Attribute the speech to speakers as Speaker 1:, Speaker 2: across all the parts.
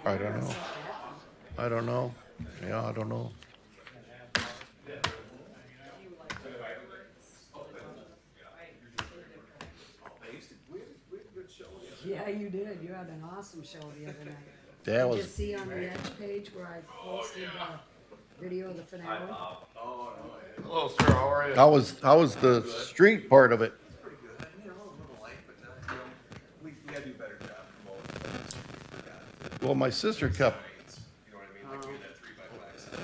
Speaker 1: I don't know. I don't know. Yeah, I don't know.
Speaker 2: Yeah, you did. You had an awesome show the other night.
Speaker 1: That
Speaker 2: Did you
Speaker 1: was,
Speaker 2: see on the Edge page where I posted the video of the finale?
Speaker 3: Hello, sir. How are you?
Speaker 1: how was the street part of it?
Speaker 3: Pretty good. You know, a little light, but not, we gotta do a better job promoting.
Speaker 1: Well, my sister kept,
Speaker 3: You know what I mean? Like we had that 3x5 sign.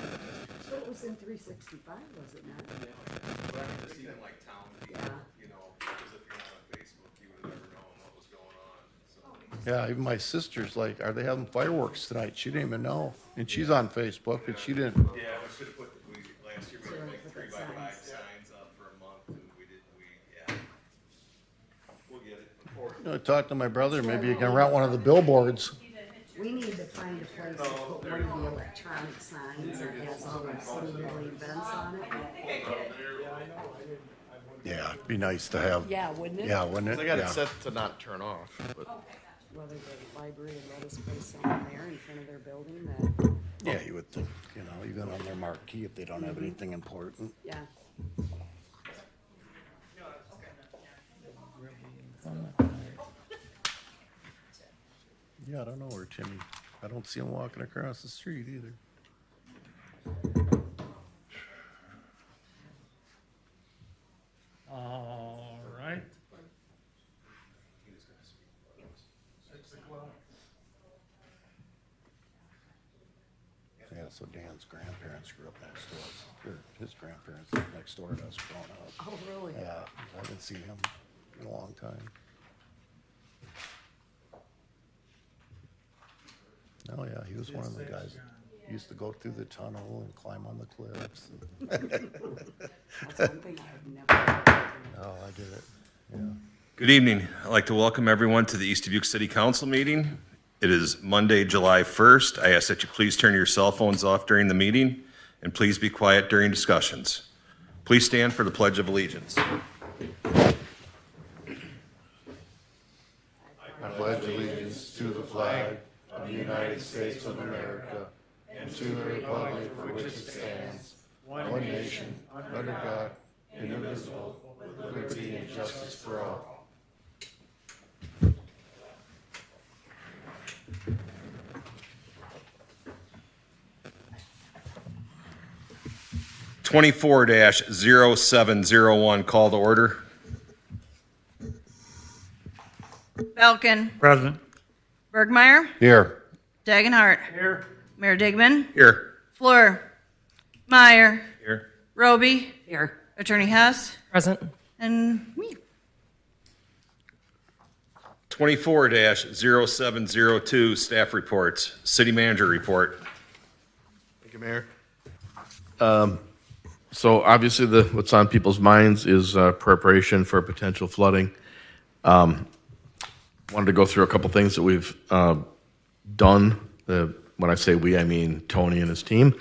Speaker 2: So it was in 365, was it not?
Speaker 3: Just even like town people, you know, because if you're not on Facebook, you would have never known what was going on. So.
Speaker 1: yeah, even my sister's like, are they having fireworks tonight? She didn't even know. And she's on Facebook, but she didn't.
Speaker 3: Yeah, we should have put, last year we had like 3x5 signs up for a month and yeah. We'll get it.
Speaker 1: I talked to my brother, maybe you can rent one of the billboards.
Speaker 2: We need to find a place to put one of the electronic signs that has all the city little events on it.
Speaker 1: Yeah, it'd be nice to have.
Speaker 2: Yeah, wouldn't it?
Speaker 1: Yeah, wouldn't it?
Speaker 3: They got it
Speaker 1: Yeah.
Speaker 3: set to not turn off, but.
Speaker 2: Whether the library would let us place something there in front of their building that,
Speaker 1: Yeah, you would think, you know, even on their marquee, if they don't have anything important.
Speaker 2: yeah.
Speaker 1: Yeah, I don't know where Timmy, I don't see him walking across the street either.
Speaker 4: All right.
Speaker 1: Yeah, so Dan's grandparents grew up next door, or his grandparents lived next door to us growing up.
Speaker 2: Oh, really?
Speaker 1: Yeah, I haven't seen him in a long time. Oh, yeah, he was one of the guys that used to go through the tunnel and climb on the cliffs.
Speaker 2: That's one thing I've never.
Speaker 1: Oh, I did it, yeah.
Speaker 5: Good evening. I'd like to welcome everyone to the East Dubuque City Council meeting. It is Monday, July 1st. I ask that you please turn your cell phones off during the meeting and please be quiet during discussions. Please stand for the Pledge of Allegiance.
Speaker 1: I pledge allegiance to the flag of the United States of America and to the republic for which it stands, one nation, under God, indivisible, with liberty and justice for all.
Speaker 5: 24-0701, call to order.
Speaker 6: Belkin,
Speaker 4: Present.
Speaker 6: Bergmeyer,
Speaker 1: Here.
Speaker 6: Dagenhart,
Speaker 4: Here.
Speaker 6: Mayor Digman,
Speaker 5: Here.
Speaker 6: Fleur, Meyer,
Speaker 5: Here.
Speaker 6: Roby,
Speaker 2: Here.
Speaker 6: Attorney Hess,
Speaker 7: Present.
Speaker 6: and me.
Speaker 5: 24-0702, staff reports. City manager report.
Speaker 3: Thank you, Mayor. So obviously what's on people's minds is preparation for potential flooding. Wanted to go through a couple things that we've done. When I say we, I mean Tony and his team.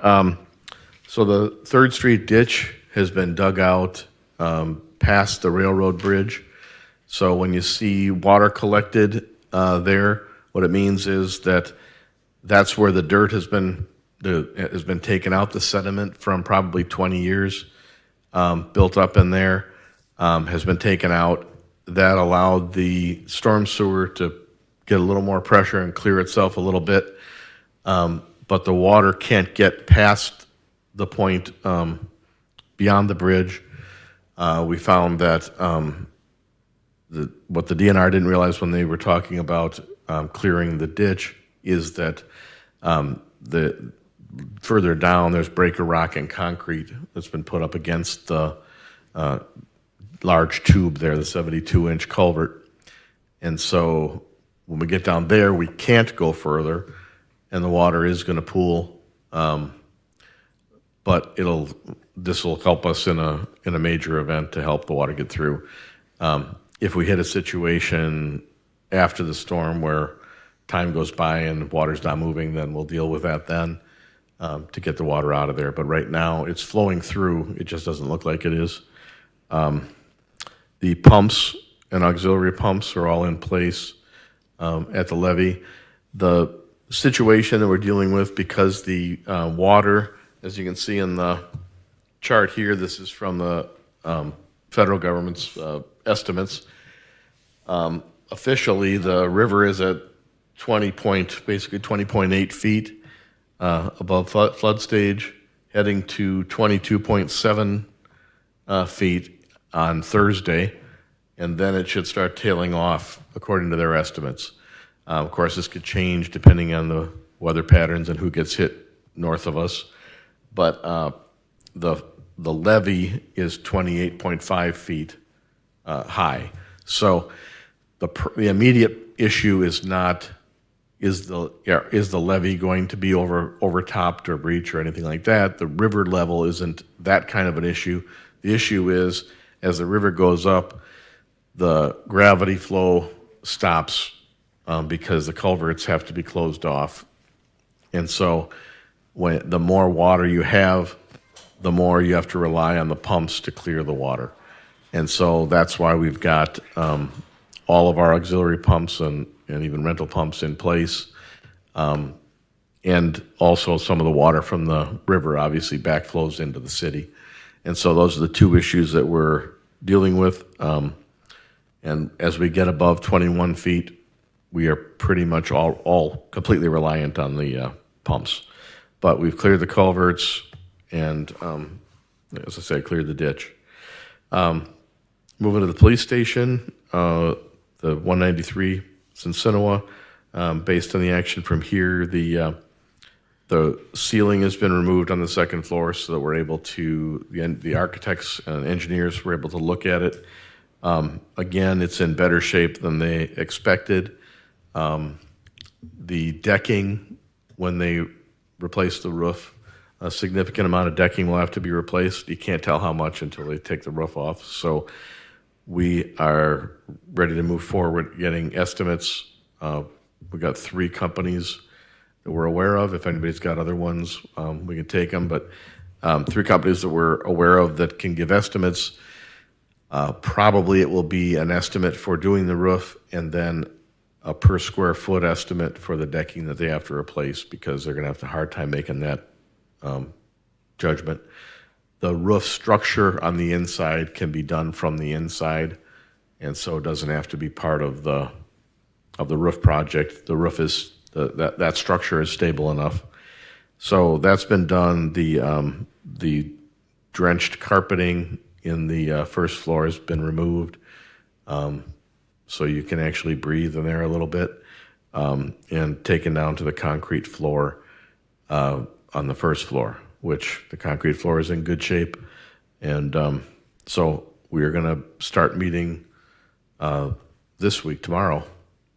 Speaker 3: So the 3rd Street ditch has been dug out past the railroad bridge. So when you see water collected there, what it means is that's where the dirt has been taken out, the sediment from probably 20 years built up in there has been taken out. That allowed the storm sewer to get a little more pressure and clear itself a little bit, but the water can't get past the point beyond the bridge. We found that what the DNR didn't realize when they were talking about clearing the ditch is that the further down there's breaker rock and concrete that's been put up against the large tube there, the 72-inch culvert. And so when we get down there, we can't go further, and the water is going to pool. But this will help us in a major event to help the water get through. If we hit a situation after the storm where time goes by and water's not moving, then we'll deal with that then to get the water out of there. But right now it's flowing through. It just doesn't look like it is. The pumps and auxiliary pumps are all in place at the levee. The situation that we're dealing with because the water, as you can see in the chart here, this is from the federal government's estimates. Officially, the river is at basically 20.8 feet above flood stage, heading to 22.7 feet on Thursday, and then it should start tailing off according to their estimates. Of course, this could change depending on the weather patterns and who gets hit north of us, but the levee is 28.5 feet high. So the immediate issue is not is the levee going to be overtopped or breached or anything like that. The river level isn't that kind of an issue. The issue is as the river goes up, the gravity flow stops because the culverts have to be closed off. And so the more water you have, the more you have to rely on the pumps to clear the water. And so that's why we've got all of our auxiliary pumps and even rental pumps in place. And also some of the water from the river obviously backflows into the city. And so those are the two issues that we're dealing with. And as we get above 21 feet, we are pretty much all completely reliant on the pumps. But we've cleared the culverts and, as I say, cleared the ditch. Moving to the police station, the 193 Sinsinawa, based on the action from here, the ceiling has been removed on the second floor so that we're able to, the architects and engineers were able to look at it. Again, it's in better shape than they expected. The decking, when they replace the roof, a significant amount of decking will have to be replaced. You can't tell how much until they take the roof off. So we are ready to move forward getting estimates. We've got 3 companies that we're aware of. If anybody's got other ones, we can take them. But 3 companies that we're aware of that can give estimates. Probably it will be an estimate for doing the roof and then a per square foot estimate for the decking that they have to replace because they're going to have a hard time making that judgment. The roof structure on the inside can be done from the inside, and so it doesn't have to be part of the roof project. The roof is that structure is stable enough, so that's been done. The drenched carpeting in the first floor has been removed, so you can actually breathe in there a little bit, and taken down to the concrete floor on the first floor, which the concrete floor is in good shape. And so we are going to start meeting this week, tomorrow,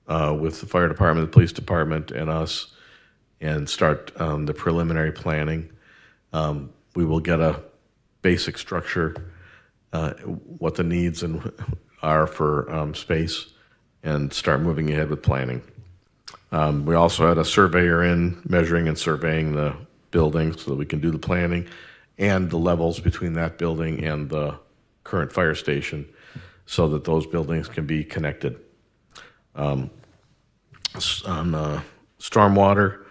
Speaker 3: with the fire department, the police department, and us, and start the preliminary planning. We will get a basic structure, what the needs are for space, and start moving ahead with planning. We also had a surveyor in measuring and surveying the building so that we can do the planning and the levels between that building and the current fire station so that those buildings can be connected. On stormwater,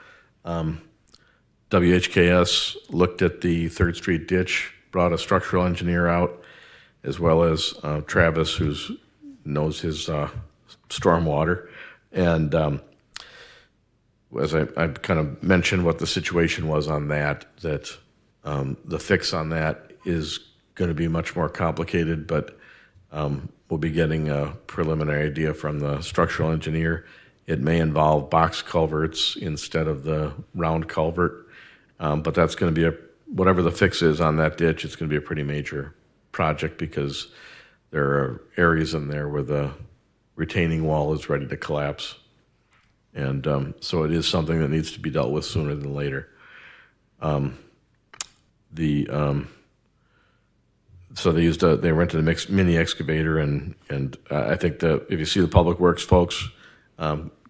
Speaker 3: WHKS looked at the 3rd Street ditch, brought a structural engineer out, as well as Travis, who knows his stormwater. And as I kind of mentioned what the situation was on that the fix on that is going to be much more complicated, but we'll be getting a preliminary idea from the structural engineer. It may involve box culverts instead of the round culvert, but that's going to be whatever the fix is on that ditch, it's going to be a pretty major project because there are areas in there where the retaining wall is ready to collapse. And so it is something that needs to be dealt with sooner than later. So they rented a mini excavator, and I think that if you see the Public Works folks,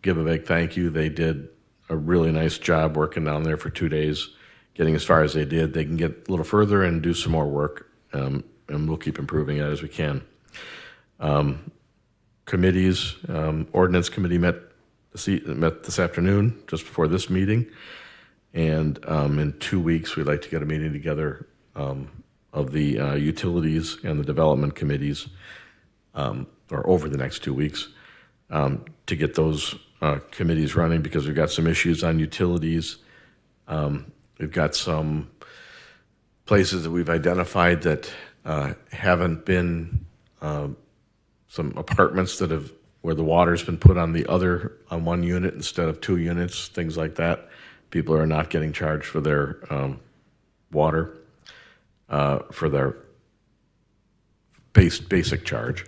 Speaker 3: give a big thank you. They did a really nice job working down there for 2 days, getting as far as they did. They can get a little further and do some more work, and we'll keep improving it as we can. Committees, Ordinance Committee met met this afternoon, just before this meeting. And in 2 weeks, we'd like to get a meeting together of the utilities and the development committees, or over the next 2 weeks, to get those committees running, because we've got some issues on utilities. We've got some places that we've identified that haven't been, some apartments that have, where the water's been put on on one unit instead of 2 units, things like that. People are not getting charged for their water, for their basic charge.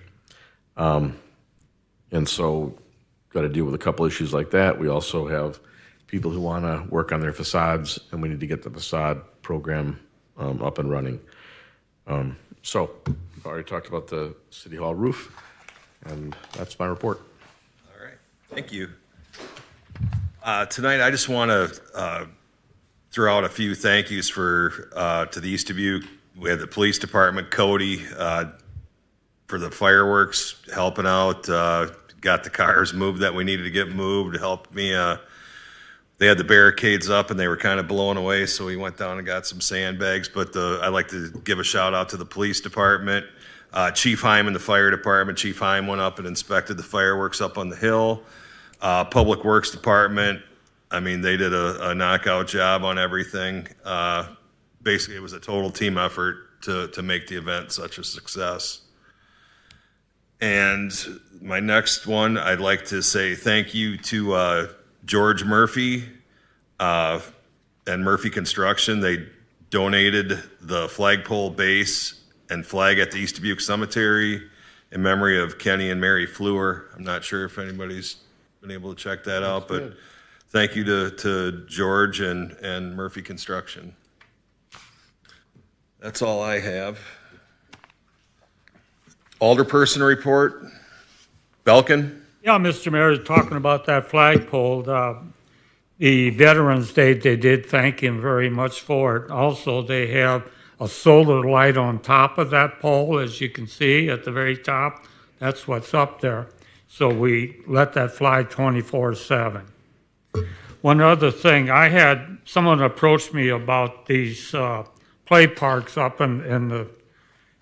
Speaker 3: And so got to deal with a couple issues like that. We also have people who want to work on their facades, and we need to get the facade program up and running. So I've already talked about the City Hall roof, and that's my report.
Speaker 5: All right, thank you. Tonight, I just want to throw out a few thank yous to the East Dubuque. We had the police department, Cody, for the fireworks, helping out, got the cars moved that we needed to get moved, helped me. They had the barricades up and they were kind of blowing away, so we went down and got some sandbags. But I'd like to give a shout out to the police department. Chief Heim in the fire department. Chief Heim went up and inspected the fireworks up on the hill. Public Works Department, I mean, they did a knockout job on everything. Basically, it was a total team effort to make the event such a success. And my next one, I'd like to say thank you to George Murphy and Murphy Construction. They donated the flagpole base and flag at the East Dubuque Cemetery in memory of Kenny and Mary Fleur. I'm not sure if anybody's been able to check that out, but thank you to George and Murphy Construction. That's all I have. Alderperson report. Belkin?
Speaker 4: Yeah, Mr. Mayor, talking about that flagpole, the Veterans Day, they did thank him very much for it. Also, they have a solar light on top of that pole, as you can see at the very top. That's what's up there. So we let that fly 24/7. One other thing, I had someone approach me about these play parks up in the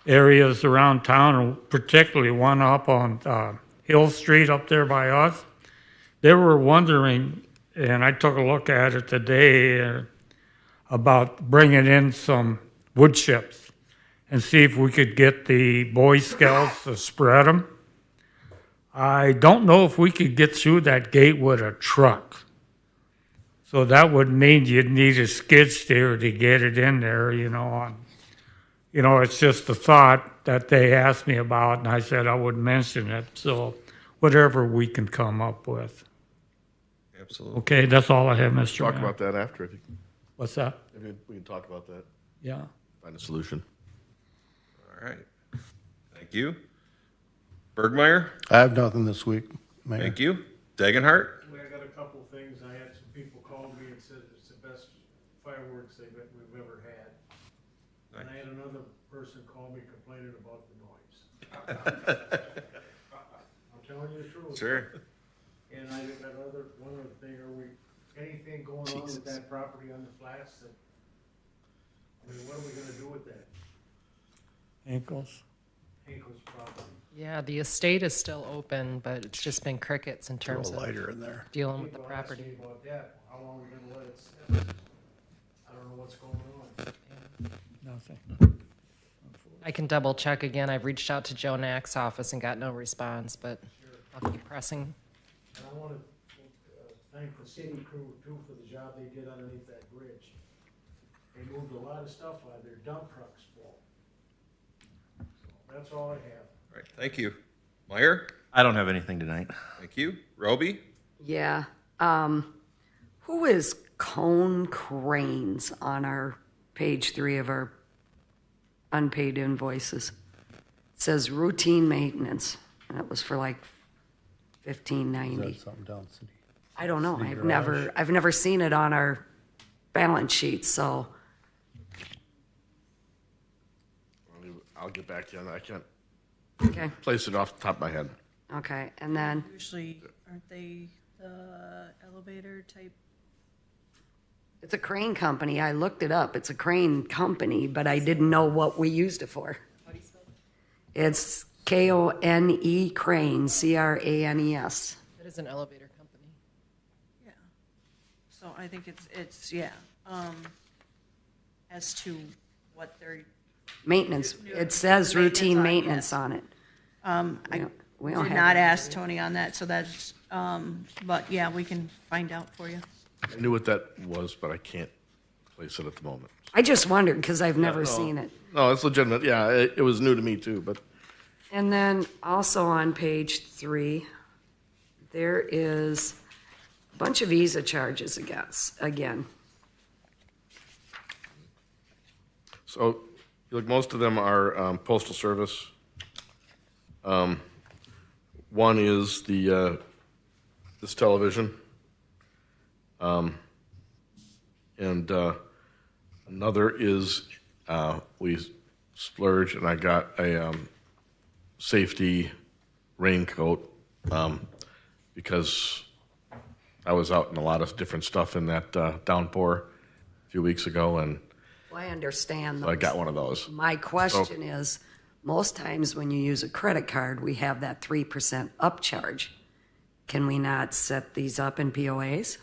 Speaker 4: areas around town, and particularly one up on Hill Street up there by us. They were wondering, and I took a look at it today, about bringing in some wood chips and see if we could get the Boy Scouts to spread them. I don't know if we could get through that gate with a truck. So that would mean you'd need a skid steer to get it in there, it's just a thought that they asked me about, and I said I would mention it. So whatever we can come up with.
Speaker 5: Absolutely.
Speaker 4: Okay, that's all I have, Mr.
Speaker 3: Talk
Speaker 4: Mayor.
Speaker 3: about that after. If you,
Speaker 4: What's that?
Speaker 3: if we can talk about that.
Speaker 4: Yeah.
Speaker 3: Find a solution.
Speaker 5: All right. Thank you. Bergmeyer?
Speaker 1: I have nothing this week, Mayor.
Speaker 5: Thank you. Dagenhart?
Speaker 7: I got a couple of things. I had some people call me and said it's the best fireworks we've ever had. And I had another person call me complaining about the noise. I'm telling you the truth.
Speaker 5: Sure.
Speaker 7: And I got one other thing, anything going on with that property on the flats what are we gonna do with that?
Speaker 4: Ankles.
Speaker 7: Hankel's property.
Speaker 8: Yeah, the estate is still open, but it's just been crickets in
Speaker 1: Throw a
Speaker 8: terms of
Speaker 1: lighter in there.
Speaker 8: dealing with the
Speaker 7: People ask
Speaker 8: property.
Speaker 7: me about that. How long are we gonna let it sit? I don't know what's going on.
Speaker 4: Nothing.
Speaker 8: I can double check again. I've reached out to Joe Knack's office and got no response, but I'll keep pressing.
Speaker 7: And I want to thank the city crew too for the job they did underneath that bridge. They moved a lot of stuff out of their dump trucks full. So that's all I have.
Speaker 5: All right. Thank you. Meyer?
Speaker 9: I don't have anything tonight.
Speaker 5: Thank you. Roby?
Speaker 2: Yeah. Who is Cone Cranes on our page 3 of our unpaid invoices? It says routine maintenance, and it was for like $15.90.
Speaker 1: Something down city.
Speaker 2: I don't know.
Speaker 1: City
Speaker 2: I've never seen it on our balance sheet, so
Speaker 3: I'll get back to you on that. I can't
Speaker 2: okay.
Speaker 3: place it off the top of my head.
Speaker 2: Okay. And then
Speaker 6: Usually, aren't they the elevator type.
Speaker 2: It's a crane company. I looked it up. It's a crane company, but I didn't know what we used it for.
Speaker 8: How do you spell
Speaker 2: It's Kone Cranes, Cranes.
Speaker 8: it? It is an elevator company.
Speaker 6: Yeah. So I think it's yeah. As to what they're,
Speaker 2: Maintenance. It says routine maintenance on it. We don't
Speaker 6: did
Speaker 2: have
Speaker 6: not
Speaker 2: it.
Speaker 6: ask Tony on that, so that's, but yeah, we can find out for you.
Speaker 3: I knew what that was, but I can't place it at the moment.
Speaker 2: I just wondered because I've never
Speaker 3: No.
Speaker 2: seen it.
Speaker 3: No, it's legitimate. Yeah, it was new to me too, but
Speaker 2: And then also on page 3, there is a bunch of visa charges again.
Speaker 3: so look, most of them are postal service. One is the this television, and another is we splurged, and I got a safety raincoat because I was out in a lot of different stuff in that downpour a few weeks ago, and
Speaker 2: Well, I understand
Speaker 3: so I
Speaker 2: those.
Speaker 3: got one of those.
Speaker 2: My question is, most times when you use a credit card, we have that 3% upcharge. Can we not set these up in POAs?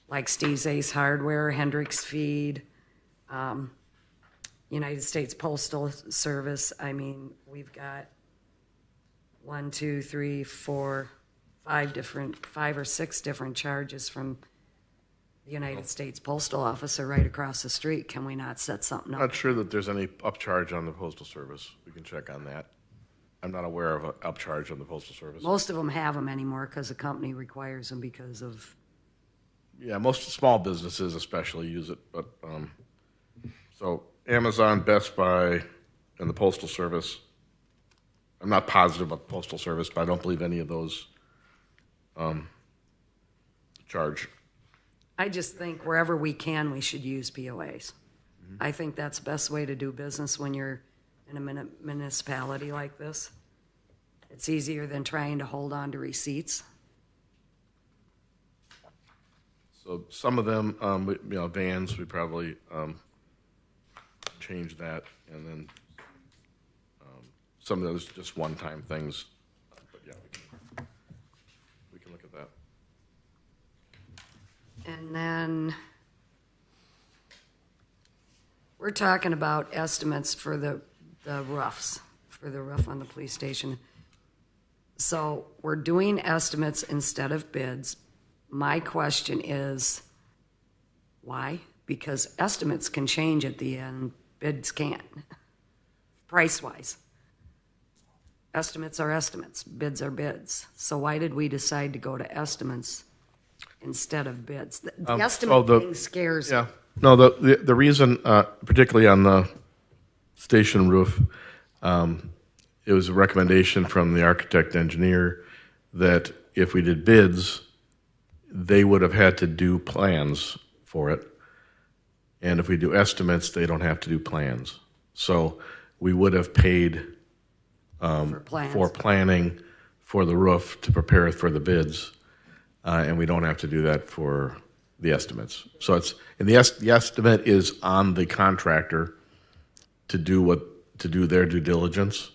Speaker 2: Like Steve's Ace Hardware, Hendricks Feed, United States Postal Service. I mean, we've got 5 or 6 different charges from the United States Postal Office are right across the street. Can we not set something
Speaker 3: I'm
Speaker 2: up?
Speaker 3: not sure that there's any upcharge on the postal service. We can check on that. I'm not aware of an upcharge on the postal service.
Speaker 2: Most of them have them anymore because the company requires them because of,
Speaker 3: Yeah, most small businesses especially use it, but, so Amazon, Best Buy, and the postal service. I'm not positive about the postal service, but I don't believe any of those, charge.
Speaker 2: I just think wherever we can, we should use POAs. I think that's the best way to do business when you're in a municipality like this. It's easier than trying to hold on to receipts.
Speaker 3: So some of them, vans, we probably, change that, and then, some of those just one-time things, but yeah, we can look at that.
Speaker 2: And then we're talking about estimates for the roofs, for the roof on the police station. So we're doing estimates instead of bids. My question is, why? Because estimates can change at the end, bids can't, price-wise. Estimates are estimates, bids are bids. So why did we decide to go to estimates instead of bids? The estimate thing scares me.
Speaker 3: Yeah, no, the reason, particularly on the station roof, it was a recommendation from the architect engineer that if we did bids, they would have had to do plans for it. And if we do estimates, they don't have to do plans. So we would have paid
Speaker 2: For plans.
Speaker 3: for planning for the roof to prepare for the bids, and we don't have to do that for the estimates. So it's, and the estimate is on the contractor to do their due diligence,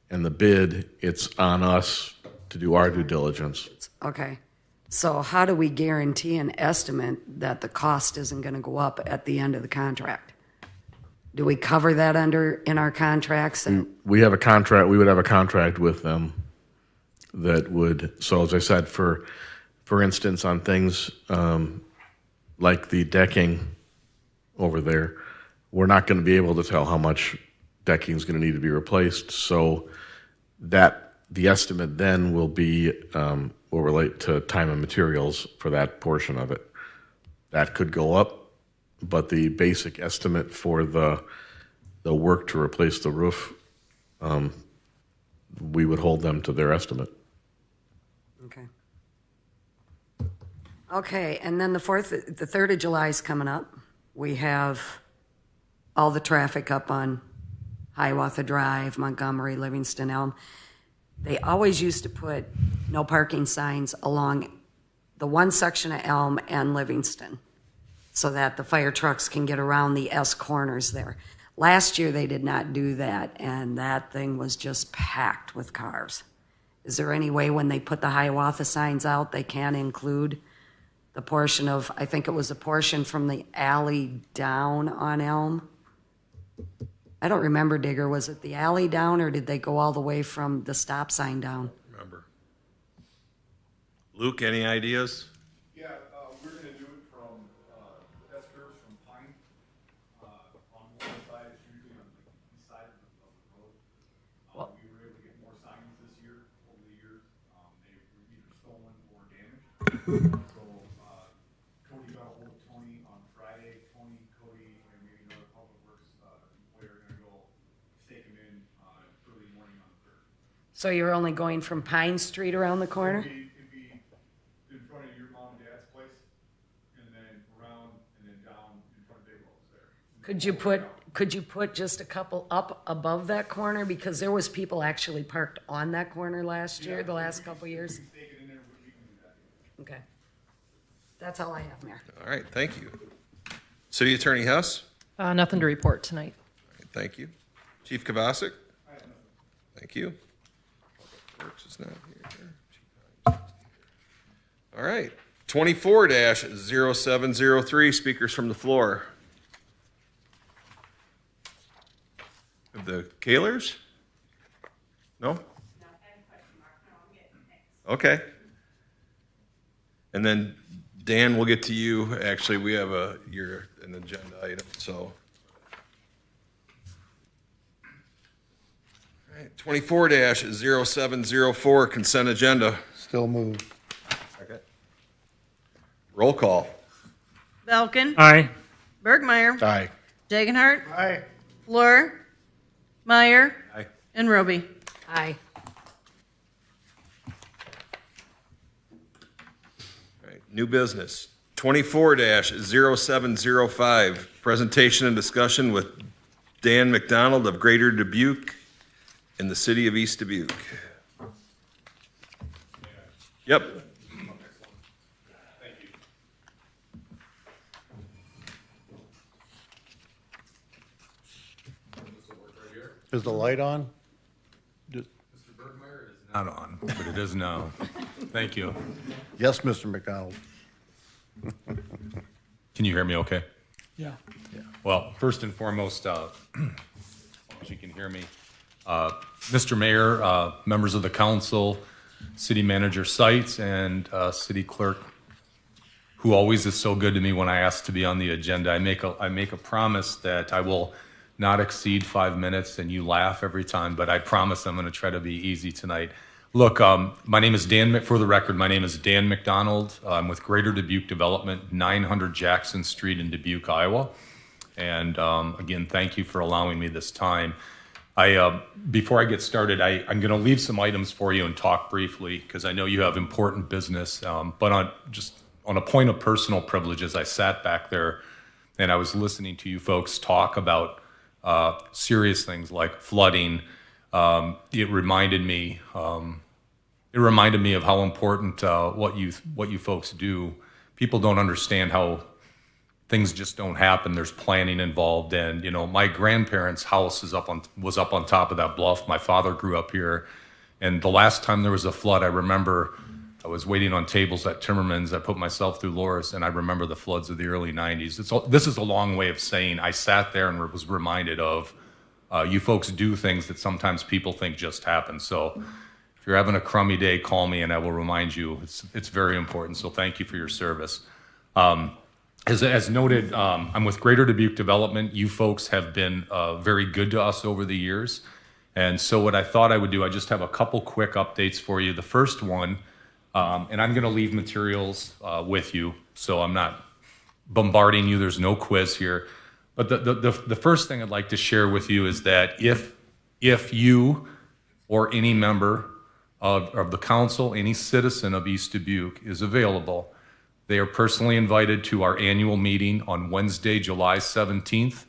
Speaker 3: and the bid, it's on us to do our due diligence.
Speaker 2: Okay. So how do we guarantee an estimate that the cost isn't going to go up at the end of the contract? Do we cover that in our contracts? And
Speaker 3: We have a contract, we would have a contract with them that would, so as I said, for instance, on things like the decking over there, we're not going to be able to tell how much decking is going to need to be replaced. So that, the estimate then will be, will relate to time and materials for that portion of it. That could go up, but the basic estimate for the work to replace the roof, we would hold them to their estimate.
Speaker 2: Okay. Okay, and then the 3rd of July is coming up. We have all the traffic up on Hiawatha Drive, Montgomery, Livingston, Elm. They always used to put no parking signs along the one section of Elm and Livingston, so that the fire trucks can get around the S corners there. Last year, they did not do that, and that thing was just packed with cars. Is there any way when they put the Hiawatha signs out, they can include the portion of, I think it was a portion from the alley down on Elm? I don't remember, Digger. Was it the alley down, or did they go all the way from the stop sign down?
Speaker 5: Remember. Luke, any ideas?
Speaker 1: Yeah, we're gonna do it from, S curves from Pine, on one side, it's usually on the east side of the road. We were able to get more signs this year, over the years, they were either stolen or damaged. So, Cody got ahold of Tony on Friday, Cody, and maybe another public works, employer are gonna go stake them in, early morning on the 3rd.
Speaker 2: So you're only going from Pine Street around the corner?
Speaker 1: It'd be in front of your mom and dad's place, and then around, and then down in front of Big Rose there.
Speaker 2: Could you put just a couple up above that corner? Because there was people actually parked on that corner last year, the last couple years.
Speaker 1: Stake it in there, we can do that.
Speaker 2: Okay. That's all I have, Mayor.
Speaker 5: All right, thank you. City Attorney Hess?
Speaker 8: Nothing to report tonight.
Speaker 5: Thank you. Chief Kavasik? Thank you. Works is not here. All right. 24-0703, speakers from the floor. The Kahlers? No? Okay. And then Dan, we'll get to you. Actually, we have you're an agenda item, so. All right, 24-0704, consent agenda.
Speaker 1: Still moved.
Speaker 5: Roll call.
Speaker 6: Belkin,
Speaker 4: Aye.
Speaker 6: Bergmeyer,
Speaker 1: Aye.
Speaker 6: Dagenhart,
Speaker 7: Aye.
Speaker 6: Fleur, Meyer,
Speaker 5: Aye.
Speaker 6: and Roby.
Speaker 2: Aye.
Speaker 5: All right, new business. 24-0705, presentation and discussion with Dan McDonald of Greater Dubuque in the city of East Dubuque. Yep.
Speaker 1: Is the light on?
Speaker 9: Not on, but it is now. Thank you.
Speaker 1: Yes, Mr. McDonald.
Speaker 9: Can you hear me okay?
Speaker 4: Yeah.
Speaker 9: Well, first and foremost, as you can hear me, Mr. Mayor, members of the council, city manager Seitz, and city clerk, who always is so good to me when I ask to be on the agenda. I make a promise that I will not exceed 5 minutes, and you laugh every time, but I promise I'm going to try to be easy tonight. Look, my name is for the record, my name is Dan McDonald. I'm with Greater Dubuque Development, 900 Jackson Street in Dubuque, Iowa. And again, thank you for allowing me this time. Before I get started, I'm going to leave some items for you and talk briefly, because I know you have important business. But on a point of personal privilege, as I sat back there and I was listening to you folks talk about serious things like flooding, it reminded me of how important what you folks do. People don't understand how things just don't happen. There's planning involved, and my grandparents' house was up on top of that bluff. My father grew up here, and the last time there was a flood, I remember I was waiting on tables at Timmerman's. I put myself through Loris, and I remember the floods of the early 90s. This is a long way of saying I sat there and was reminded of you folks do things that sometimes people think just happen. So if you're having a crummy day, call me and I will remind you. It's very important. So thank you for your service. As noted, I'm with Greater Dubuque Development. You folks have been very good to us over the years. And so what I thought I would do, I just have a couple quick updates for you. The first one, and I'm going to leave materials with you, so I'm not bombarding you. There's no quiz here. But the first thing I'd like to share with you is that if you or any member of the council, any citizen of East Dubuque is available, they are personally invited to our annual meeting on Wednesday, July 17th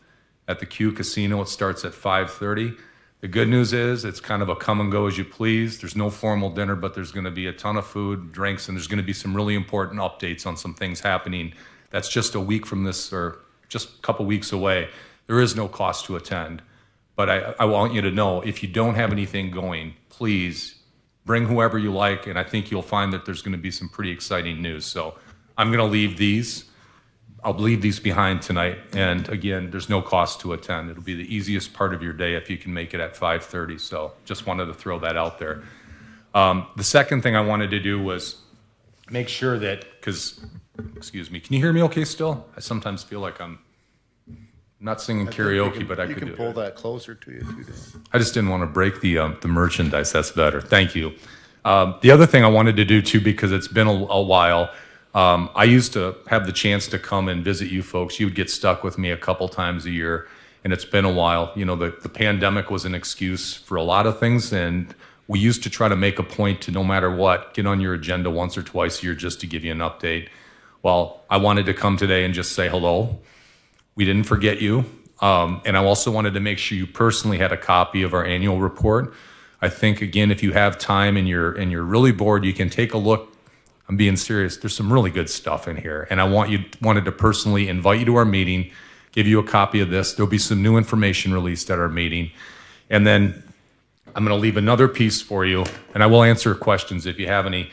Speaker 9: at the Q Casino. It starts at 5:30. The good news is it's kind of a come and go as you please. There's no formal dinner, but there's going to be a ton of food, drinks, and there's going to be some really important updates on some things happening. That's just a week from this, or just a couple weeks away. There is no cost to attend. But I want you to know, if you don't have anything going, please bring whoever you like, and I think you'll find that there's going to be some pretty exciting news. So I'm going to leave these. I'll leave these behind tonight. And again, there's no cost to attend. It'll be the easiest part of your day if you can make it at 5:30. So just wanted to throw that out there. The second thing I wanted to do was make sure that, excuse me, can you hear me okay still? I sometimes feel like I'm not singing karaoke, but I could do it.
Speaker 1: You can pull that closer to you too, Dan.
Speaker 9: I just didn't want to break the merchandise. That's better. Thank you. The other thing I wanted to do too, because it's been a while, I used to have the chance to come and visit you folks. You would get stuck with me a couple times a year, and it's been a while. You know, the pandemic was an excuse for a lot of things, and we used to try to make a point to, no matter what, get on your agenda once or twice a year just to give you an update. Well, I wanted to come today and just say hello. We didn't forget you. And I also wanted to make sure you personally had a copy of our annual report. I think, again, if you have time and you're really bored, you can take a look. I'm being serious. There's some really good stuff in here. And I wanted to personally invite you to our meeting, give you a copy of this. There'll be some new information released at our meeting. And then I'm going to leave another piece for you, and I will answer questions if you have any.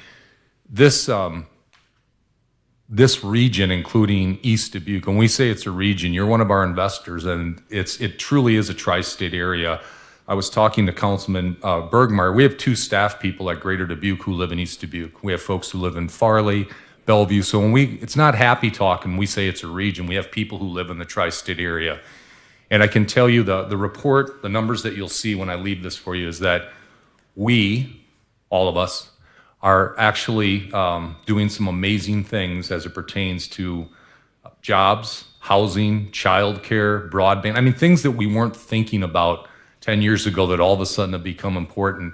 Speaker 9: This region, including East Dubuque, when we say it's a region, you're one of our investors, and it truly is a tri-state area. I was talking to Councilman Bergmeyer. We have 2 staff people at Greater Dubuque who live in East Dubuque. We have folks who live in Farley, Bellevue. So it's not happy talk when we say it's a region. We have people who live in the tri-state area. And I can tell you the report, the numbers that you'll see when I leave this for you, is that we, all of us, are actually doing some amazing things as it pertains to jobs, housing, childcare, broadband. I mean, things that we weren't thinking about 10 years ago that all of a sudden have become important.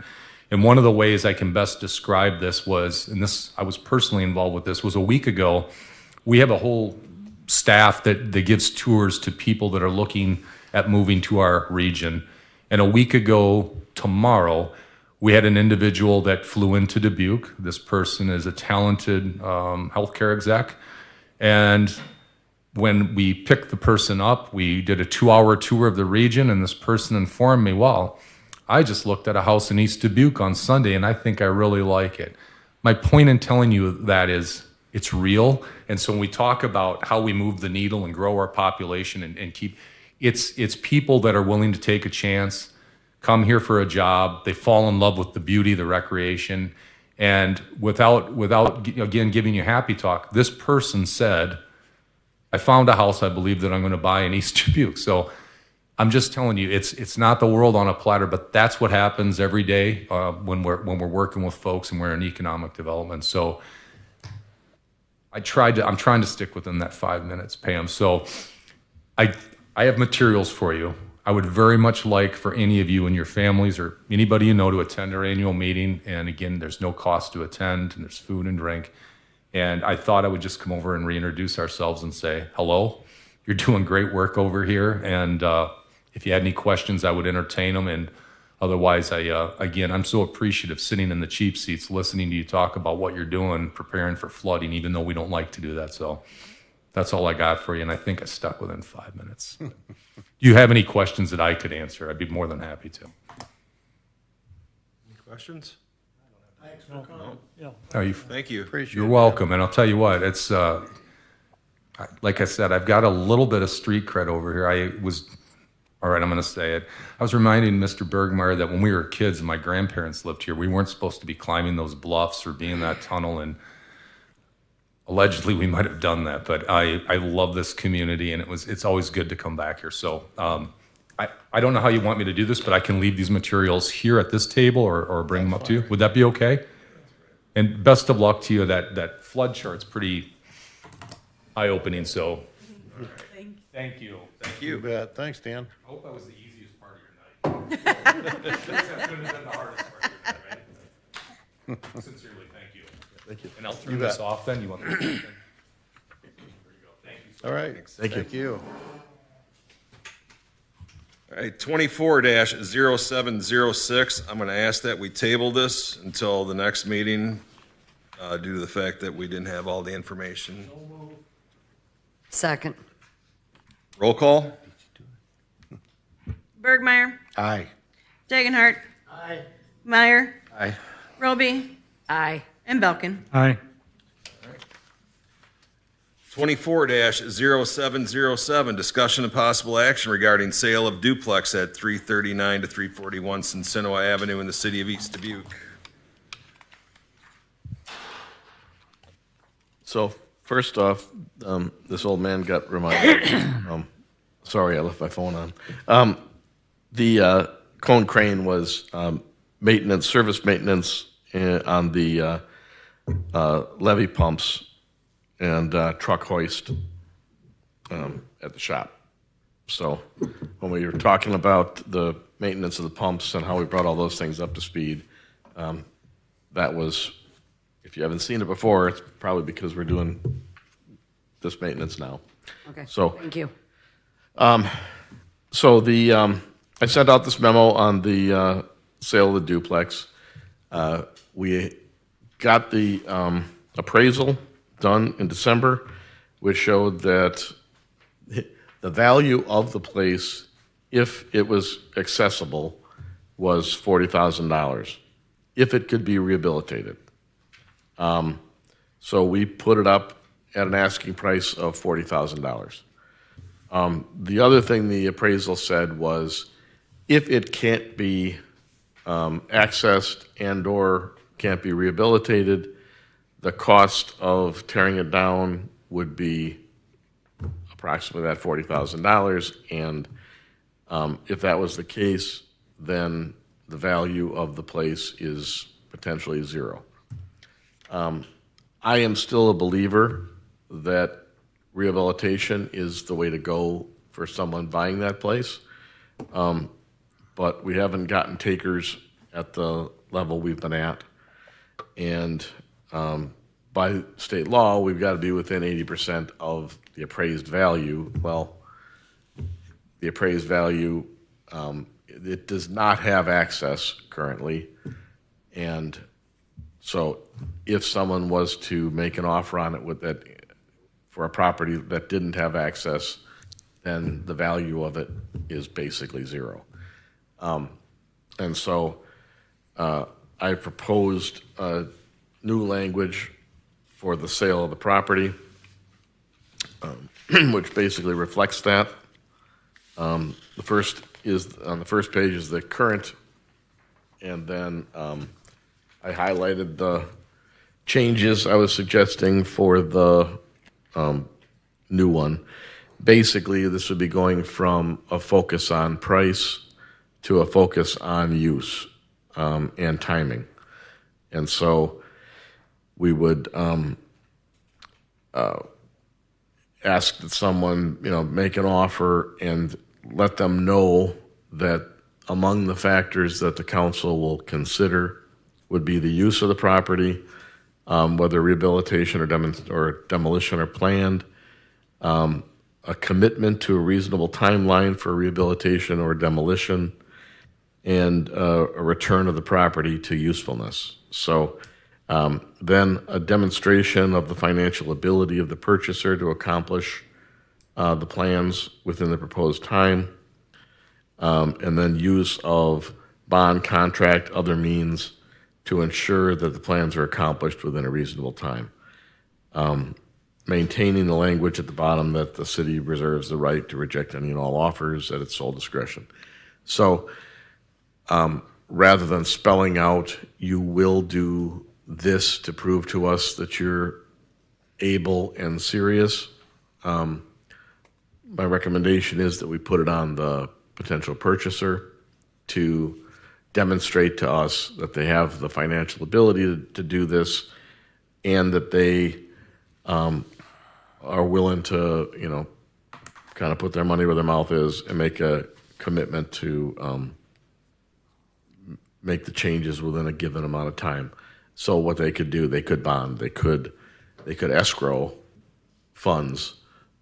Speaker 9: And one of the ways I can best describe this was, and this I was personally involved with this, was a week ago, we have a whole staff that gives tours to people that are looking at moving to our region. And a week ago tomorrow, we had an individual that flew into Dubuque. This person is a talented healthcare exec. And when we picked the person up, we did a 2-hour tour of the region, and this person informed me, well, I just looked at a house in East Dubuque on Sunday, and I think I really like it. My point in telling you that is it's real. And so when we talk about how we move the needle and grow our population and keep, it's people that are willing to take a chance, come here for a job, they fall in love with the beauty, the recreation, and without again giving you happy talk, this person said, I found a house I believe that I'm going to buy in East Dubuque. So I'm just telling you, it's not the world on a platter, but that's what happens every day when we're working with folks and we're in economic development. So I'm trying to stick within that 5 minutes, Pam. So I have materials for you. I would very much like for any of you and your families or anybody you know to attend our annual meeting. And again, there's no cost to attend, and there's food and drink. And I thought I would just come over and reintroduce ourselves and say, hello, you're doing great work over here. And if you had any questions, I would entertain them. And otherwise, I'm so appreciative sitting in the cheap seats, listening to you talk about what you're doing, preparing for flooding, even though we don't like to do that. So that's all I got for you. And I think I stuck within 5 minutes. Do you have any questions that I could answer? I'd be more than happy to.
Speaker 5: Any questions?
Speaker 7: Thanks for coming.
Speaker 4: Yeah.
Speaker 5: Thank you.
Speaker 9: You're welcome. And I'll tell you what, it's like I said, I've got a little bit of street cred over here. All right, I'm going to say it. I was reminding Mr. Bergmeyer that when we were kids and my grandparents lived here, we weren't supposed to be climbing those bluffs or be in that tunnel. And allegedly, we might have done that. But I love this community, and it's always good to come back here. So I don't know how you want me to do this, but I can leave these materials here at this table or bring them up to you. Would that be okay? And best of luck to you. That flood chart's pretty eye-opening. So thank you.
Speaker 5: Thank
Speaker 1: You
Speaker 5: you.
Speaker 1: bet. Thanks, Dan.
Speaker 9: I hope that was the easiest part of your night. That couldn't have been the hardest part of your night, right? Sincerely, thank you.
Speaker 1: Thank you.
Speaker 9: And I'll
Speaker 1: You
Speaker 9: turn this
Speaker 1: bet.
Speaker 9: off then. You want the there you go. Thank you.
Speaker 1: All right.
Speaker 3: Thank you.
Speaker 1: Thank you.
Speaker 5: All right, 24-0706, I'm going to ask that we table this until the next meeting due to the fact that we didn't have all the information.
Speaker 2: Second.
Speaker 5: Roll call?
Speaker 6: Bergmeyer,
Speaker 1: Aye.
Speaker 6: Dagenhart. Aye. Meyer,
Speaker 3: Aye.
Speaker 6: Roby,
Speaker 2: Aye.
Speaker 6: and Belkin.
Speaker 4: Aye.
Speaker 5: 24-0707, discussion and possible action regarding sale of duplex at 339 to 341 Cincinnati Avenue in the city of East Dubuque.
Speaker 3: So first off, this old man got reminded. Sorry, I left my phone on. The Cone Crane was maintenance, service maintenance on the levee pumps and truck hoist at the shop. So when we were talking about the maintenance of the pumps and how we brought all those things up to speed, that was, if you haven't seen it before, it's probably because we're doing this maintenance now.
Speaker 2: Okay.
Speaker 3: So-
Speaker 2: Thank you.
Speaker 3: So I sent out this memo on the sale of the duplex. We got the appraisal done in December, which showed that the value of the place, if it was accessible, was $40,000, if it could be rehabilitated. So we put it up at an asking price of $40,000. The other thing the appraisal said was, if it can't be accessed and/or can't be rehabilitated, the cost of tearing it down would be approximately that $40,000. And if that was the case, then the value of the place is potentially zero. I am still a believer that rehabilitation is the way to go for someone buying that place. But we haven't gotten takers at the level we've been at. And by state law, we've got to be within 80% of the appraised value. Well, the appraised value, it does not have access currently. And so if someone was to make an offer on it with that, for a property that didn't have access, then the value of it is basically zero. And so I proposed new language for the sale of the property, which basically reflects that. The first is, on the first page is the current, and then I highlighted the changes I was suggesting for the new one. Basically, this would be going from a focus on price to a focus on use and timing. And so we would ask that someone, make an offer and let them know that among the factors that the council will consider would be the use of the property, whether rehabilitation or demolition are planned, a commitment to a reasonable timeline for rehabilitation or demolition, and a return of the property to usefulness. So then a demonstration of the financial ability of the purchaser to accomplish the plans within the proposed time, and then use of bond, contract, other means to ensure that the plans are accomplished within a reasonable time. Maintaining the language at the bottom that the city reserves the right to reject any and all offers at its sole discretion. So rather than spelling out, you will do this to prove to us that you're able and serious, my recommendation is that we put it on the potential purchaser to demonstrate to us that they have the financial ability to do this, and that they are willing to, kind of put their money where their mouth is and make a commitment to make the changes within a given amount of time. So what they could do, they could bond, they could escrow funds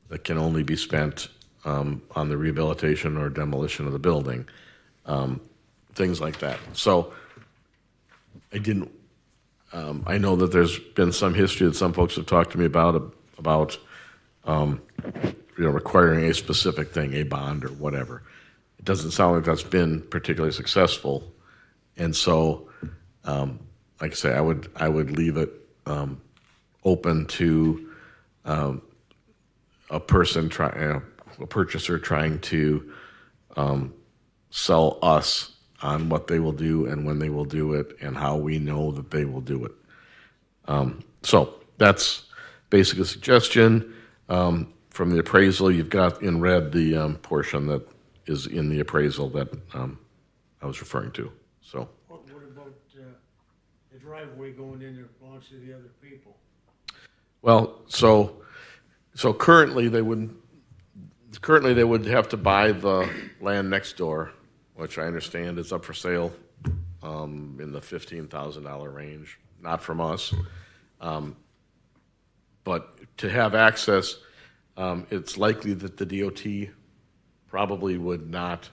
Speaker 3: that can only be spent on the rehabilitation or demolition of the building, things like that. So I know that there's been some history that some folks have talked to me about requiring a specific thing, a bond or whatever. It doesn't sound like that's been particularly successful, and so, like I say, I would leave it open to a purchaser trying to sell us on what they will do and when they will do it and how we know that they will do it. So that's basically a suggestion. From the appraisal, you've got in red the portion that is in the appraisal that I was referring to. So,
Speaker 7: What about the driveway going in there belongs to the other people?
Speaker 3: well, so currently they would have to buy the land next door, which I understand is up for sale in the $15,000 range, not from us. But to have access, it's likely that the DOT probably would not,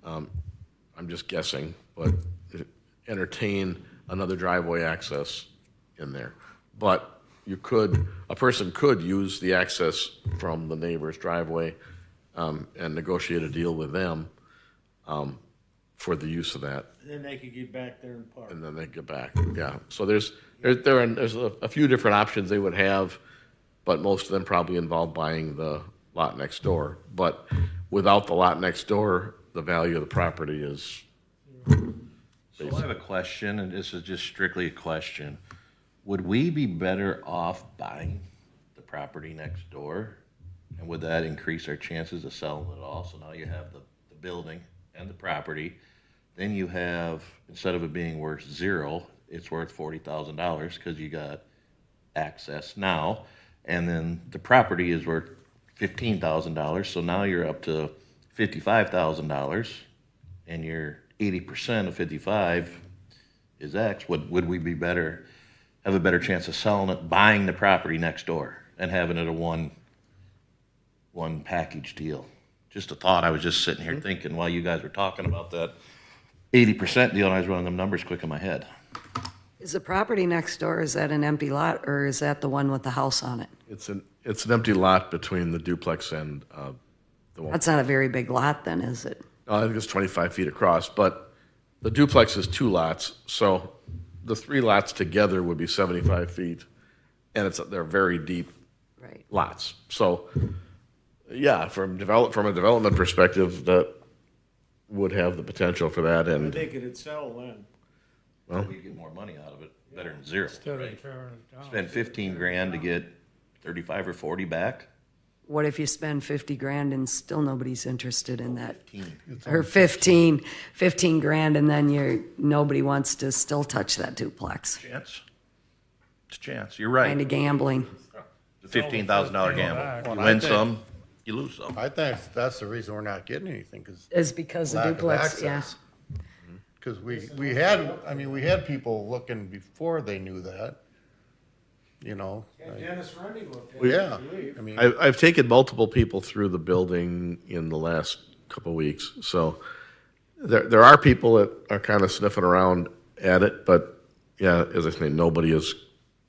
Speaker 3: I'm just guessing, but entertain another driveway access in there. But a person could use the access from the neighbor's driveway and negotiate a deal with them for the use of that.
Speaker 7: And then they could get back there and park.
Speaker 3: And then they get back, yeah. So there's a few different options they would have, but most of them probably involve buying the lot next door. But without the lot next door, the value of the property is.
Speaker 10: So I have a question, and this is just strictly a question. Would we be better off buying the property next door? And would that increase our chances of selling it all? So now you have the building and the property. Then you have, instead of it being worth $0, it's worth $40,000 because you got access now. And then the property is worth $15,000. So now you're up to $55,000 and you're 80% of 55 is X. Would we be better, have a better chance of selling it, buying the property next door and having it a one package deal? Just a thought. I was just sitting here thinking while you guys were talking about that 80% deal, and I was running them numbers quick in my head.
Speaker 2: Is the property next door, is that an empty lot, or is that the one with the house on it?
Speaker 3: It's an empty lot between the duplex and the one.
Speaker 2: That's not a very big lot then, is it?
Speaker 3: I think it's 25 feet across, but the duplex is 2 lots, so the 3 lots together would be 75 feet, and they're very deep
Speaker 2: Right.
Speaker 3: lots. So, yeah, from a development perspective, that would have the potential for that,
Speaker 7: I
Speaker 3: and
Speaker 7: think it'd sell then.
Speaker 10: We get more money out of it, better than 0,
Speaker 4: Instead of
Speaker 10: right?
Speaker 4: tearing it down.
Speaker 10: Spend 15 grand to get 35 or 40 back.
Speaker 2: What if you spend 50 grand and still nobody's interested in that?
Speaker 10: 15.
Speaker 2: Or 15 grand and then nobody wants to still touch that duplex.
Speaker 10: Chance. It's a chance. You're
Speaker 2: Kind
Speaker 10: right.
Speaker 2: of gambling.
Speaker 10: It's a $15,000 gamble.
Speaker 4: Well,
Speaker 10: You
Speaker 1: I
Speaker 10: win
Speaker 1: think-
Speaker 10: some, you lose some.
Speaker 1: I think that's the reason we're not getting anything, because
Speaker 2: Is because the
Speaker 1: lack of
Speaker 2: duplex, yeah.
Speaker 1: access. Because we had people looking before they knew that, you know.
Speaker 7: Yeah, Dennis Rundy looked at
Speaker 1: Well,
Speaker 7: it,
Speaker 1: yeah,
Speaker 7: I believe.
Speaker 1: I mean,
Speaker 3: I've taken multiple people through the building in the last couple of weeks, so there are people that are kind of sniffing around at it, but yeah, as I say, nobody has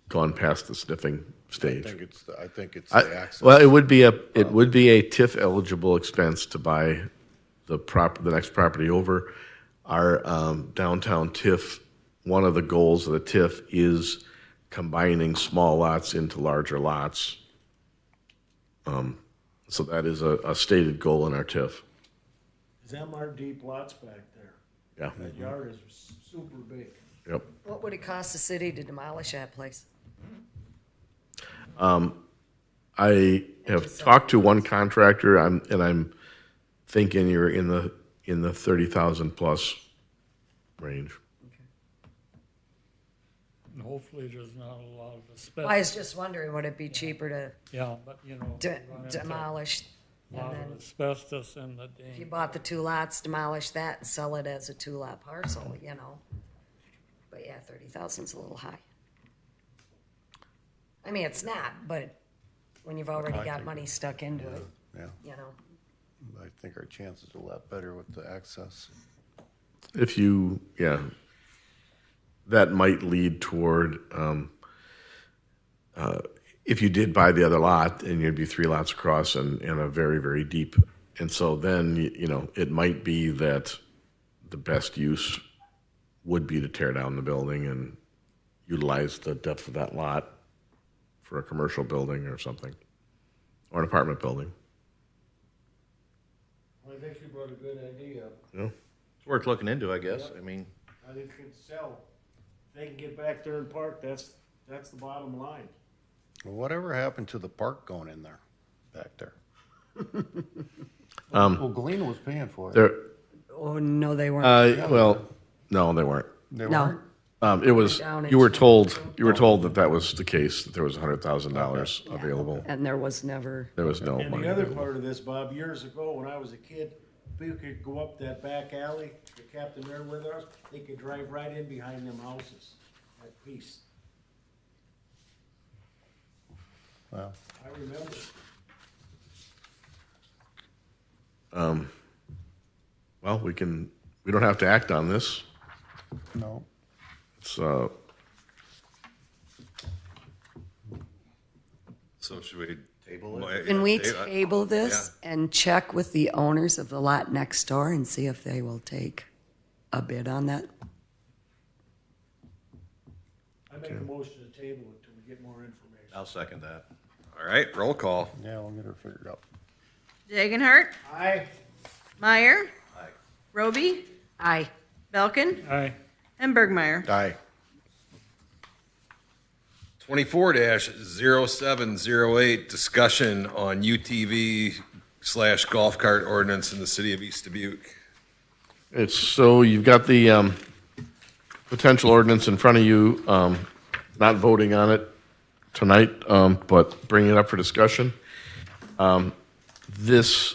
Speaker 3: gone past the sniffing stage.
Speaker 1: I think it's the access.
Speaker 3: Well, it would be a TIF eligible expense to buy the next property over. Our downtown TIF, one of the goals of the TIF is combining small lots into larger lots. So that is a stated goal in our TIF.
Speaker 7: Cause them are deep lots back there.
Speaker 3: Yeah.
Speaker 7: That yard is super big.
Speaker 3: Yep.
Speaker 2: What would it cost the city to demolish that place?
Speaker 3: I have talked to one contractor, and I'm thinking you're in the 30,000 plus range.
Speaker 4: And hopefully there's not a lot of
Speaker 2: I
Speaker 4: asbestos.
Speaker 2: was just wondering, would it be cheaper to
Speaker 4: Yeah, but you know. we're gonna have to-
Speaker 2: demolish?
Speaker 4: A
Speaker 2: And
Speaker 4: lot
Speaker 2: then
Speaker 4: of asbestos in the
Speaker 2: if you
Speaker 4: dam.
Speaker 2: bought the 2 lots, demolish that and sell it as a 2-lot parcel, you know? But yeah, 30,000's a little high. I mean, it's not, but when you've already got money stuck into it,
Speaker 1: Yeah.
Speaker 2: you know?
Speaker 1: I think our chances are a lot better with the access.
Speaker 3: If you, yeah, that might lead toward, if you did buy the other lot, and you'd be 3 lots across and a very, very deep. And so then, you know, it might be that the best use would be to tear down the building and utilize the depth of that lot for a commercial building or something, or an apartment building.
Speaker 7: I think you brought a good idea.
Speaker 3: You know?
Speaker 10: It's worth looking into, I guess. I mean,
Speaker 7: I think it could sell. If they can get back there and park, that's the bottom line.
Speaker 1: Well, whatever happened to the park going in there, back there? Well, Galena was paying for it.
Speaker 3: There,
Speaker 2: Oh, no, they weren't.
Speaker 3: well, no, they weren't.
Speaker 1: They
Speaker 2: No.
Speaker 1: weren't?
Speaker 3: It was,
Speaker 2: Down in
Speaker 3: you were told that that was the case, that there was $100,000 available.
Speaker 2: And there was never,
Speaker 3: There was no
Speaker 7: And
Speaker 3: money
Speaker 7: the other
Speaker 3: available.
Speaker 7: part of this, Bob, years ago, when I was a kid, people could go up that back alley, the Captain Meriwether House, they could drive right in behind them houses at peace.
Speaker 1: Well,
Speaker 7: I remember.
Speaker 3: Well, we don't have to act on this.
Speaker 1: no.
Speaker 3: It's,
Speaker 5: So should we?
Speaker 10: Table it?
Speaker 2: can we
Speaker 5: Yeah,
Speaker 2: table this and check with the owners of the lot next door and see if they will take a bid on that?
Speaker 7: I make a motion to table it till we get more information.
Speaker 10: I'll second that.
Speaker 5: All right, roll call.
Speaker 1: Yeah, we'll get her figured out.
Speaker 6: Dagenhart,
Speaker 7: Aye.
Speaker 6: Meyer. Roby,
Speaker 2: Aye.
Speaker 6: Belkin,
Speaker 4: Aye.
Speaker 6: and Bergmeyer.
Speaker 1: Aye.
Speaker 5: 24-0708, discussion on UTV/golf cart ordinance in the city of East Dubuque.
Speaker 3: it's, so you've got the potential ordinance in front of you, not voting on it tonight, but bringing it up for discussion. This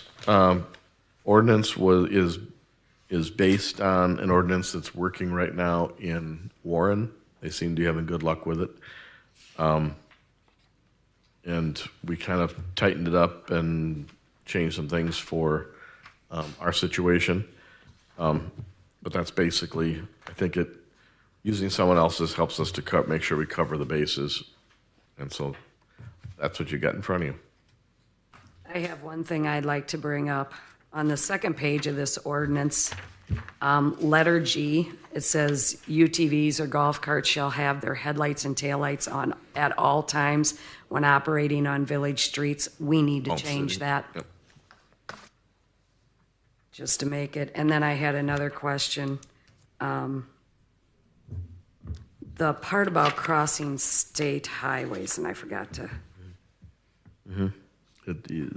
Speaker 3: ordinance is based on an ordinance that's working right now in Warren. They seem to be having good luck with it. And we kind of tightened it up and changed some things for our situation. But that's basically, I think using someone else's helps us to make sure we cover the bases. And so that's what you got in front of you.
Speaker 2: I have one thing I'd like to bring up. On the second page of this ordinance, letter G, it says UTVs or golf carts shall have their headlights and taillights on at all times when operating on village streets. We need to
Speaker 3: Home
Speaker 2: change
Speaker 3: city.
Speaker 2: that.
Speaker 3: Yep.
Speaker 2: Just to make it. And then I had another question. The part about crossing state highways, and I forgot to.
Speaker 3: It is.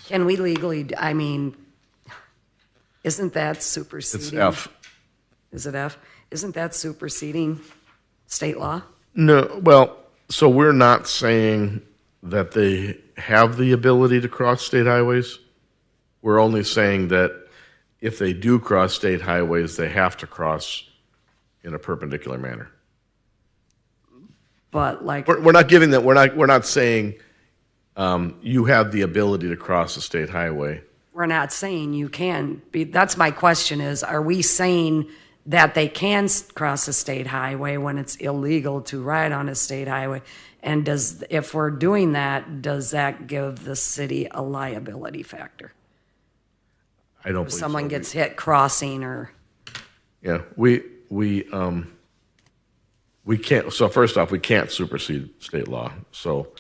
Speaker 2: Can we legally, I mean, isn't that superseding?
Speaker 3: It's F.
Speaker 2: Is it F? Isn't that superseding state law?
Speaker 3: No, well, so we're not saying that they have the ability to cross state highways. We're only saying that if they do cross state highways, they have to cross in a perpendicular manner.
Speaker 2: But like,
Speaker 3: We're not giving that, we're not saying you have the ability to cross a state highway.
Speaker 2: we're not saying you can be, that's my question is, are we saying that they can cross a state highway when it's illegal to ride on a state highway? And if we're doing that, does that give the city a liability factor?
Speaker 3: I don't
Speaker 2: If
Speaker 3: believe so.
Speaker 2: someone gets hit crossing or,
Speaker 3: Yeah, we can't, so first off, we can't supersede state law. So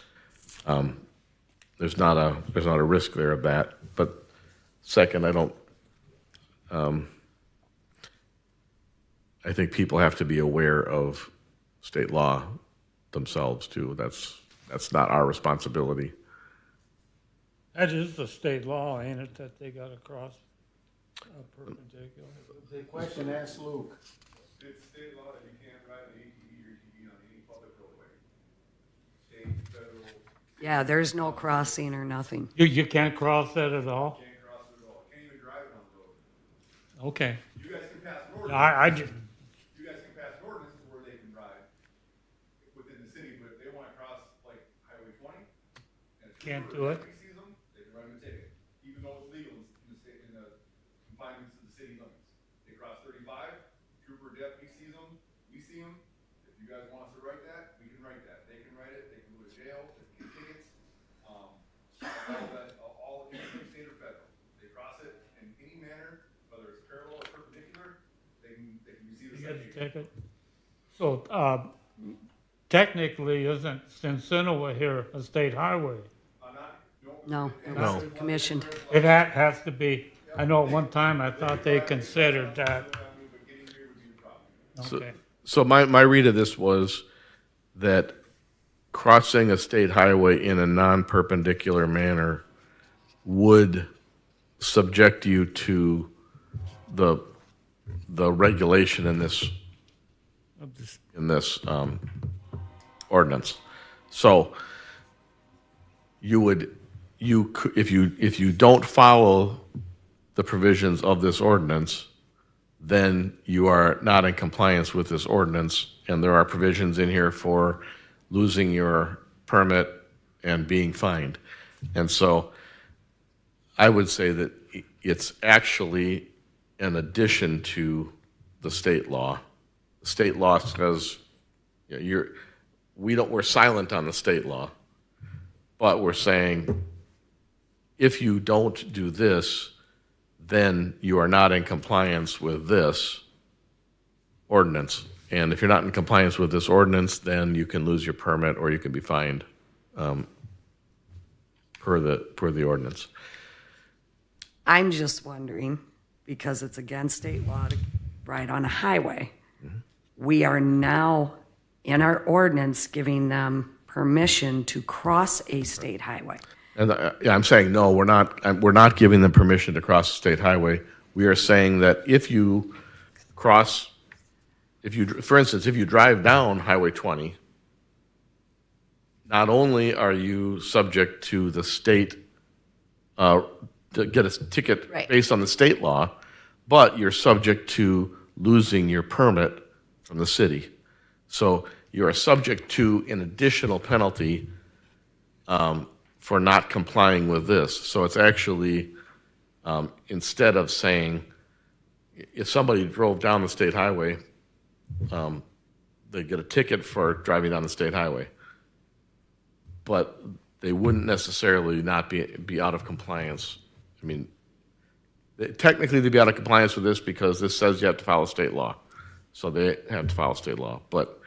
Speaker 3: there's not a risk there of that. But second, I think people have to be aware of state law themselves too. That's not our responsibility.
Speaker 4: That is the state law, ain't it, that they gotta cross perpendicular?
Speaker 7: The question asked Luke.
Speaker 11: It's state law that you can't ride an ATV or UTV on any public roadway. State, federal,
Speaker 2: yeah, there's no crossing or nothing.
Speaker 4: You can't cross that at all?
Speaker 11: can't cross it at all, can't even drive it on the road.
Speaker 4: Okay.
Speaker 11: You guys can pass an
Speaker 4: I
Speaker 11: ordinance,
Speaker 4: didn't,
Speaker 11: you guys can pass an ordinance where they can drive within the city, but if they wanna cross like Highway 20. and it's
Speaker 4: Can't
Speaker 11: legal,
Speaker 4: do it.
Speaker 11: If he sees them, they can run him a ticket, even though it's legal in the confinements of the city limits. They cross 35, trooper deputy sees them, we see them. If you guys want us to write that, we can write that. They can write it, they can go to jail, they can get tickets. All anything state or federal. They cross it in any manner, whether it's parallel or perpendicular, they can receive a
Speaker 4: You get a
Speaker 11: citation.
Speaker 4: ticket. So, technically, isn't Cincinnati here a state highway?
Speaker 2: No, it was commissioned.
Speaker 4: It has to be. I know at one time I thought they considered that. Okay.
Speaker 3: So my read of this was that crossing a state highway in a non-perpendicular manner would subject you to the regulation in this ordinance. So if you don't follow the provisions of this ordinance, then you are not in compliance with this ordinance, and there are provisions in here for losing your permit and being fined. And so I would say that it's actually an addition to the state law. The state law says we're silent on the state law, but we're saying if you don't do this, then you are not in compliance with this ordinance. And if you're not in compliance with this ordinance, then you can lose your permit or you can be fined per the ordinance.
Speaker 2: I'm just wondering, because it's against state law to ride on a highway, we are now in our ordinance giving them permission to cross a state highway.
Speaker 3: And I'm saying no, we're not giving them permission to cross the state highway. We are saying that if you cross, for instance, if you drive down Highway 20, not only are you subject to the state to get a ticket based on the state law, but you're subject to losing your permit from the city. So you are subject to an additional penalty for not complying with this. So it's actually, instead of saying, if somebody drove down the state highway, they get a ticket for driving down the state highway. But they wouldn't necessarily not be out of compliance. I mean, technically they'd be out of compliance with this because this says you have to follow state law. So they have to follow state law. But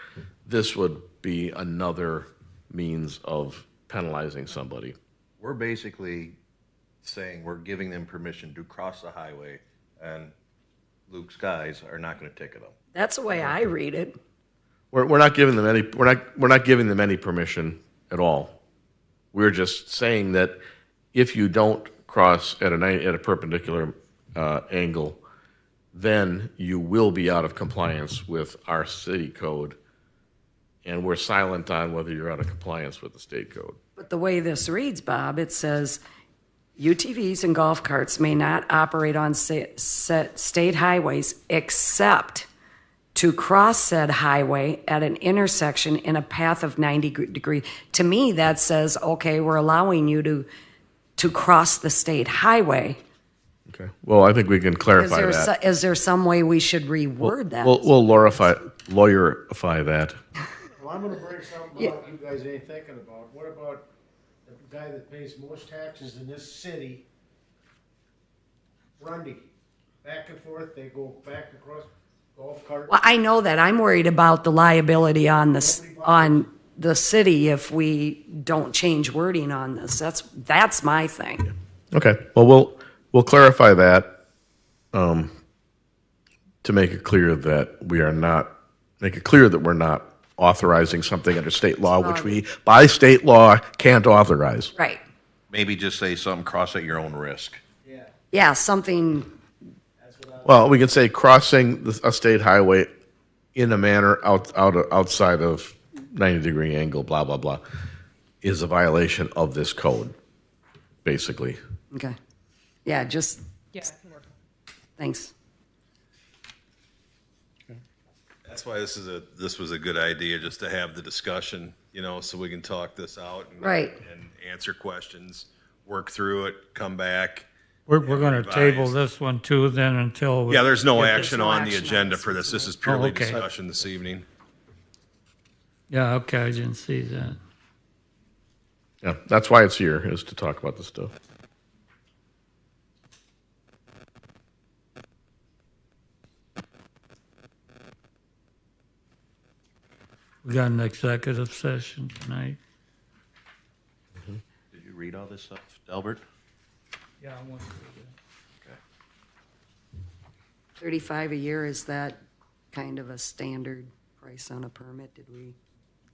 Speaker 3: this would be another means of penalizing somebody.
Speaker 10: We're basically saying we're giving them permission to cross the highway, and Luke's guys are not going to ticket them.
Speaker 2: That's the way I read it.
Speaker 3: We're not giving them any. We're not giving them any permission at all. We're just saying that if you don't cross at a perpendicular angle, then you will be out of compliance with our city code, and we're silent on whether you're out of compliance with the state code.
Speaker 2: But the way this reads, Bob, it says UTVs and golf carts may not operate on state highways except to cross said highway at an intersection in a path of 90 degrees. To me, that says, okay, we're allowing you to cross the state highway.
Speaker 3: Okay. Well, I think we can clarify that.
Speaker 2: Is there some way we should reword that?
Speaker 3: We'll lawyerify that.
Speaker 7: Well, I'm gonna bring something up you guys ain't thinking about. What about the guy that pays most taxes in this city? Grundy, back and forth, they go back across golf cart.
Speaker 2: Well, I know that. I'm worried about the liability on the city if we don't change wording on this. That's my thing.
Speaker 3: Okay. Well, we'll clarify that to make it clear that we're not authorizing something under state law, which we, by state law, can't authorize.
Speaker 2: Right.
Speaker 10: Maybe just say something, cross at your own risk.
Speaker 2: Yeah, something.
Speaker 3: Well, we can say crossing a state highway in a manner outside of 90-degree angle, blah, blah, blah, is a violation of this code, basically.
Speaker 2: Okay. Yeah, just.
Speaker 8: Yes.
Speaker 2: Thanks.
Speaker 5: That's why this was a good idea, just to have the discussion, so we can talk this out and,
Speaker 2: Right.
Speaker 5: and answer questions, work through it, come back,
Speaker 4: We're going to
Speaker 5: revised.
Speaker 4: table this one too then until. we
Speaker 5: Yeah, there's no
Speaker 4: get
Speaker 5: action
Speaker 2: no
Speaker 5: on the
Speaker 2: action on
Speaker 5: agenda
Speaker 2: this
Speaker 5: for
Speaker 2: one
Speaker 5: this. This is
Speaker 2: tonight.
Speaker 5: purely
Speaker 4: okay.
Speaker 5: discussion this evening.
Speaker 4: Yeah, okay, I didn't see that.
Speaker 3: Yeah, that's why it's here, is to talk about this stuff.
Speaker 4: We got an executive session tonight.
Speaker 10: Did you read all this stuff, Delbert?
Speaker 4: Yeah, I want to.
Speaker 2: 35 a year, is that kind of a standard price on a permit? Did we?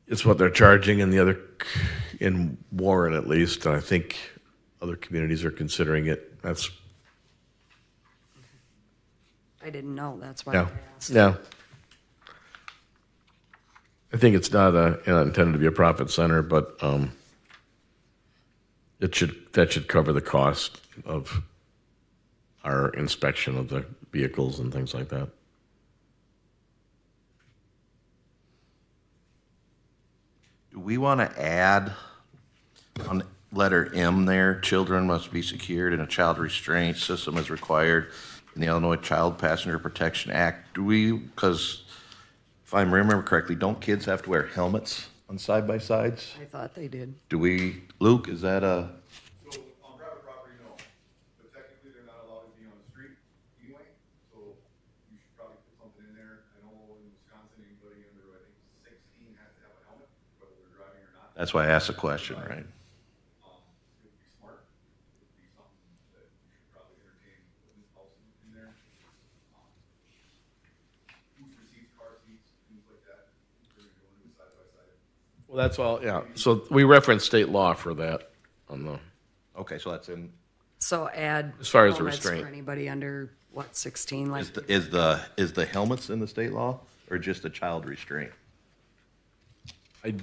Speaker 3: It's what they're charging in the other, in Warren at least. I think other communities are considering it. That's,
Speaker 2: I didn't know, that's why
Speaker 3: yeah,
Speaker 2: I asked.
Speaker 3: yeah. I think it's not intended to be a profit center, but that should cover the cost of our inspection of the vehicles and things like that.
Speaker 10: Do we want to add on letter M there, children must be secured in a child restraint system as required in the Illinois Child Passenger Protection Act? Do we, because if I remember correctly, don't kids have to wear helmets on side-by-sides?
Speaker 2: I thought they did.
Speaker 10: Do we, Luke, is that a,
Speaker 11: So on private property, no, but technically they're not allowed to be on the street anyway, so you should probably put something in there. I know in Wisconsin, anybody under, I think, 16 has to have a helmet, whether they're driving or not.
Speaker 10: that's why I asked the question, right?
Speaker 11: It would be smart, it would be something that you should probably entertain putting this policy in there. Booster seats, car seats, things like that, if they're gonna go into side by side.
Speaker 3: Well, that's all, yeah. So we reference state law for that on the,
Speaker 10: Okay, so that's in,
Speaker 2: So add.
Speaker 3: As far as the
Speaker 2: helmets
Speaker 3: restraint.
Speaker 2: For anybody under, what, 16, like,
Speaker 10: is the helmets in the state law or just the child restraint?
Speaker 3: I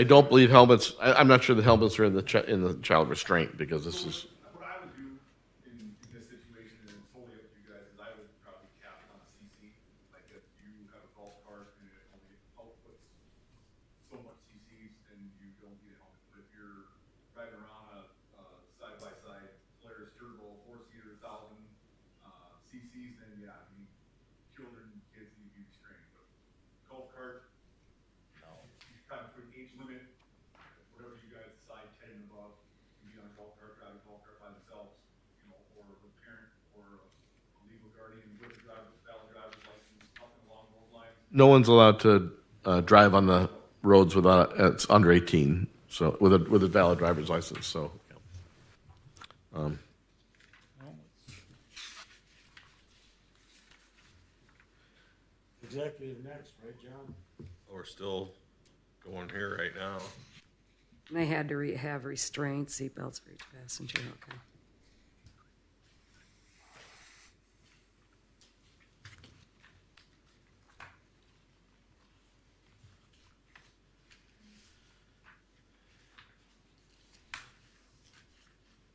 Speaker 3: don't believe helmets, I'm not sure the helmets are in the child restraint because this is,
Speaker 11: What I would do in this situation, and it's totally up to you guys, is I would probably cap it on a CC. Like if you have a golf cart and it only outputs so much CCs, then you don't need a helmet. But if you're driving around a side-by-side Polaris Turbo, 4-seater, 1,000 CCs, then yeah, I mean, children, kids need to be restrained. But golf cart, you kind of put an age limit, whatever you guys decide, 10 and above, can be on a golf cart, driving a golf cart by themselves, you know, or a parent, or a legal guardian with a valid driver's license, something along those lines.
Speaker 3: no one's allowed to drive on the roads without, it's under 18, so, with a valid driver's license, so. Yeah.
Speaker 7: Executive next, right, John?
Speaker 5: We're still going here right now.
Speaker 2: they had to have restraint, seatbelts for each passenger, okay.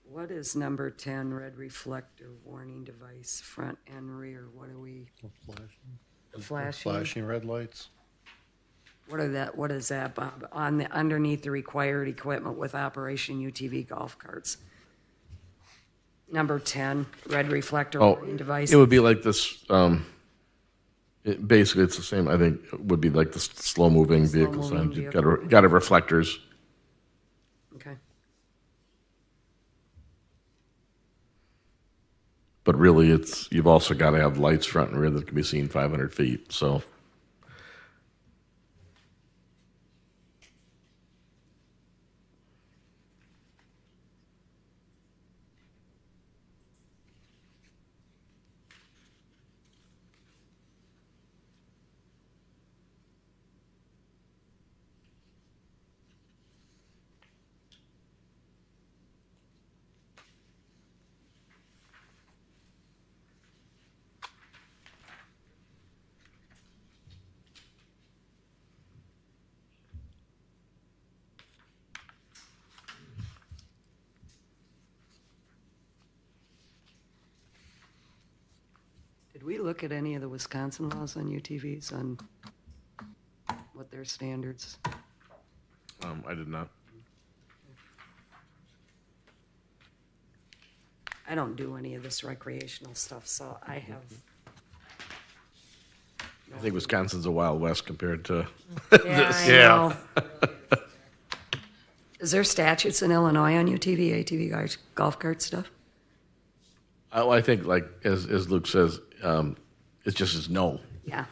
Speaker 2: What is number 10, red reflector warning device, front and rear? What are we, flashing?
Speaker 1: Flashing red lights.
Speaker 2: What is that, Bob? On the, underneath the required equipment with Operation UTV golf carts. Number 10, red reflector
Speaker 3: Oh,
Speaker 2: warning device.
Speaker 3: it would be like this, basically it's the same, I think, it would be like the slow-moving vehicle
Speaker 2: Slow-moving
Speaker 3: signs. You've
Speaker 2: vehicle.
Speaker 3: got to reflectors.
Speaker 2: Okay.
Speaker 3: But really, you've also got to have lights front and rear that can be seen 500 feet, so.
Speaker 2: Did we look at any of the Wisconsin laws on UTVs, on what their standards?
Speaker 3: I did not.
Speaker 2: I don't do any of this recreational stuff, so I have,
Speaker 3: I think Wisconsin's a Wild West compared to
Speaker 2: yeah, I know. Is there statutes in Illinois on UTV, ATV guys, golf cart stuff?
Speaker 3: I think, like, as Luke says, it's just as no.
Speaker 2: Yeah.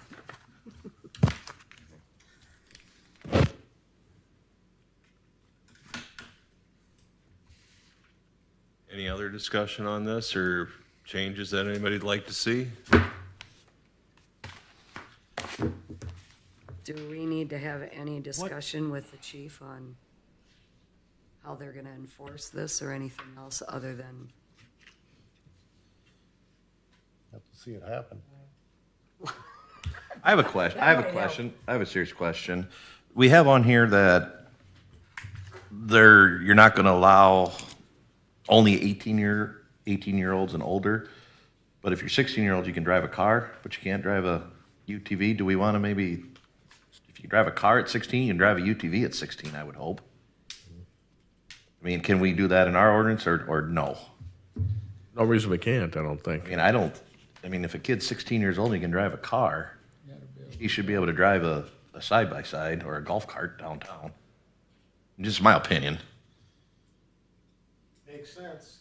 Speaker 5: Any other discussion on this or changes that anybody'd like to see?
Speaker 2: Do we need to have any discussion with the chief on how they're gonna enforce this or anything else other than,
Speaker 1: Have to see it happen.
Speaker 10: I have a question. I have a serious question. We have on here that you're not going to allow only 18-year-olds and older. But if you're 16-year-old, you can drive a car, but you can't drive a UTV. Do we want to maybe, if you drive a car at 16, you can drive a UTV at 16, I would hope. I mean, can we do that in our ordinance or no?
Speaker 3: No reason we can't, I don't think.
Speaker 10: I mean, if a kid's 16 years old and he can drive a car, he should be able to drive a side-by-side or a golf cart downtown. Just my opinion.
Speaker 7: Makes sense.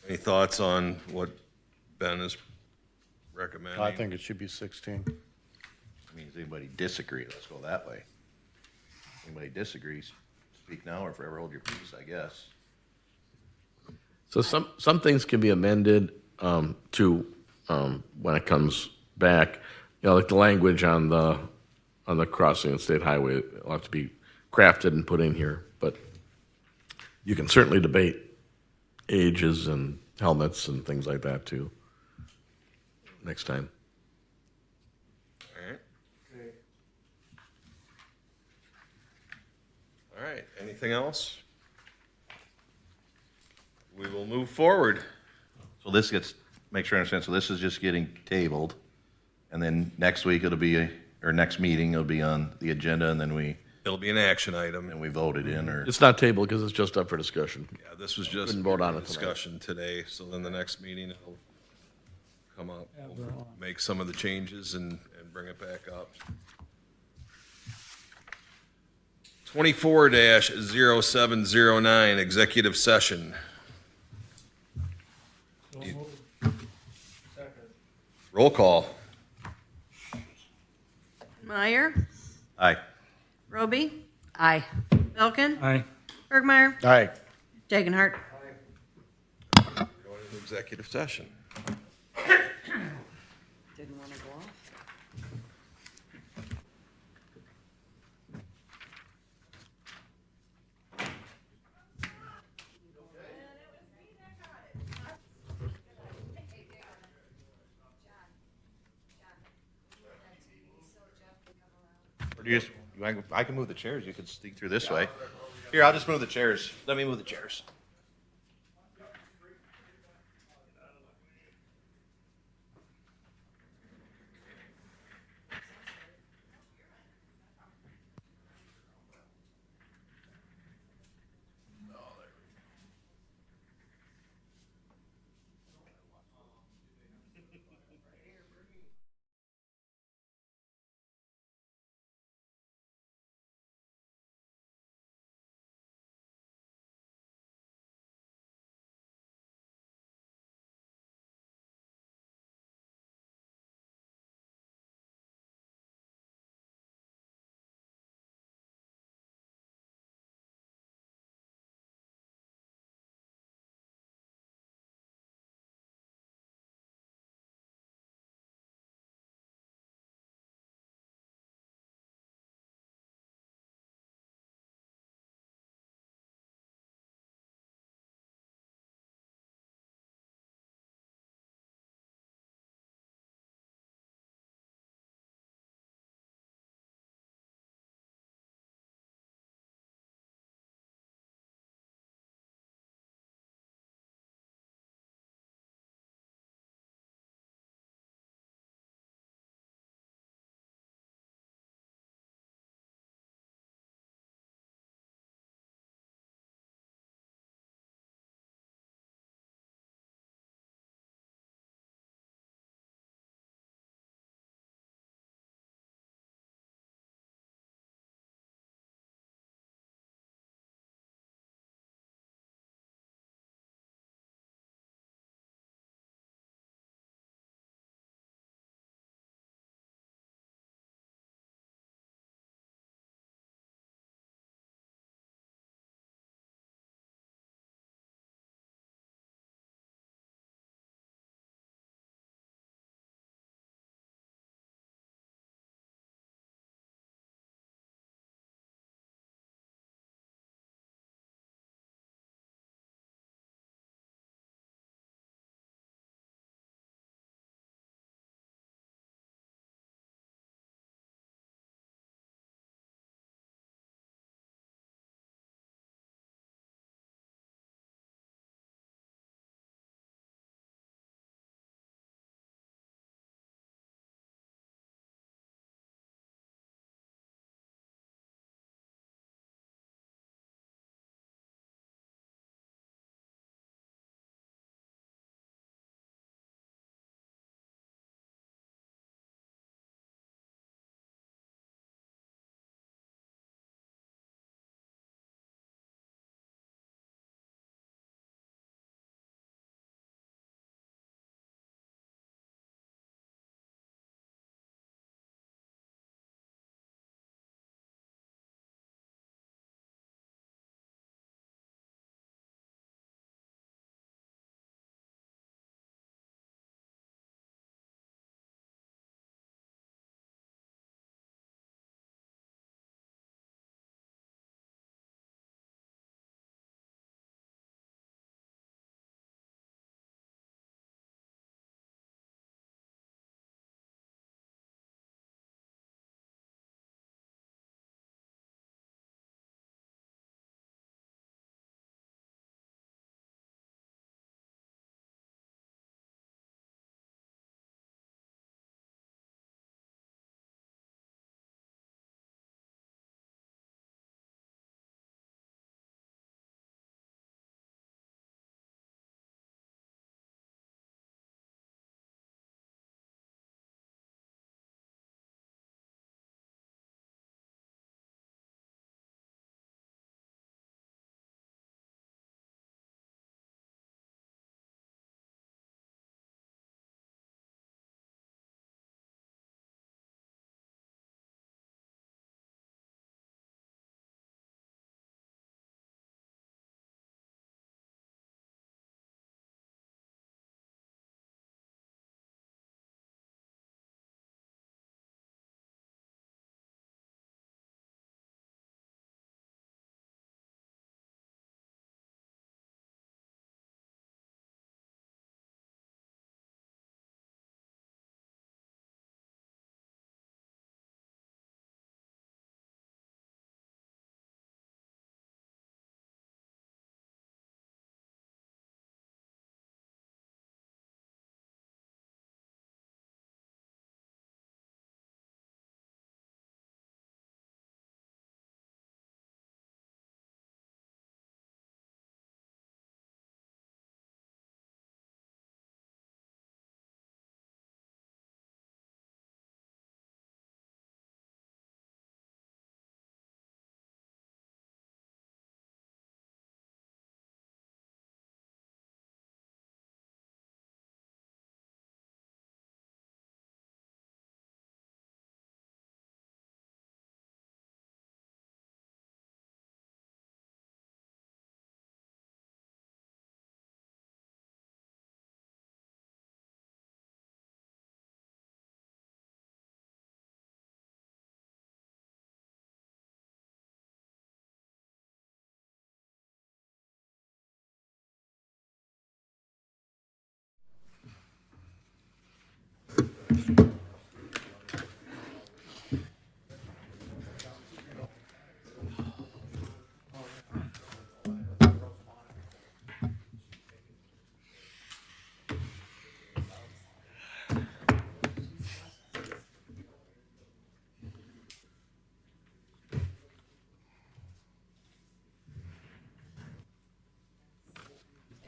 Speaker 5: Any thoughts on what Ben is recommending?
Speaker 1: I think it should be 16.
Speaker 10: I mean, does anybody disagree? Let's go that way. Anybody disagrees, speak now or forever hold your peace, I guess.
Speaker 3: So some things can be amended to when it comes back. You know, like the language on the crossing of State Highway will have to be crafted and put in here. But you can certainly debate ages and helmets and things like that too next time.
Speaker 5: All right. All right, anything else? We will move forward.
Speaker 10: So this gets, make sure I understand, so this is just getting tabled, and then next week it'll be, or next meeting it'll be on the agenda, and then
Speaker 5: It'll be an action item.
Speaker 10: we voted in, or?
Speaker 3: It's not tabled because it's just up for discussion.
Speaker 5: Yeah, this was just
Speaker 3: Couldn't vote on it tonight.
Speaker 5: discussion today, so then the next meeting it'll come up. We'll make some of the changes and bring it back up. 24-0709, executive session.
Speaker 7: So moved. Second.
Speaker 5: Roll call.
Speaker 6: Meyer,
Speaker 10: Aye.
Speaker 6: Roby,
Speaker 2: aye.
Speaker 6: Belkin,
Speaker 4: Aye.
Speaker 6: Bergmeyer,
Speaker 1: All right.
Speaker 6: Dagenhart.
Speaker 5: Going into executive session.
Speaker 2: Didn't want to go off?
Speaker 10: Or do you just, I can move the chairs, you could sneak through this way. Here, I'll just move the chairs. Let me move the chairs.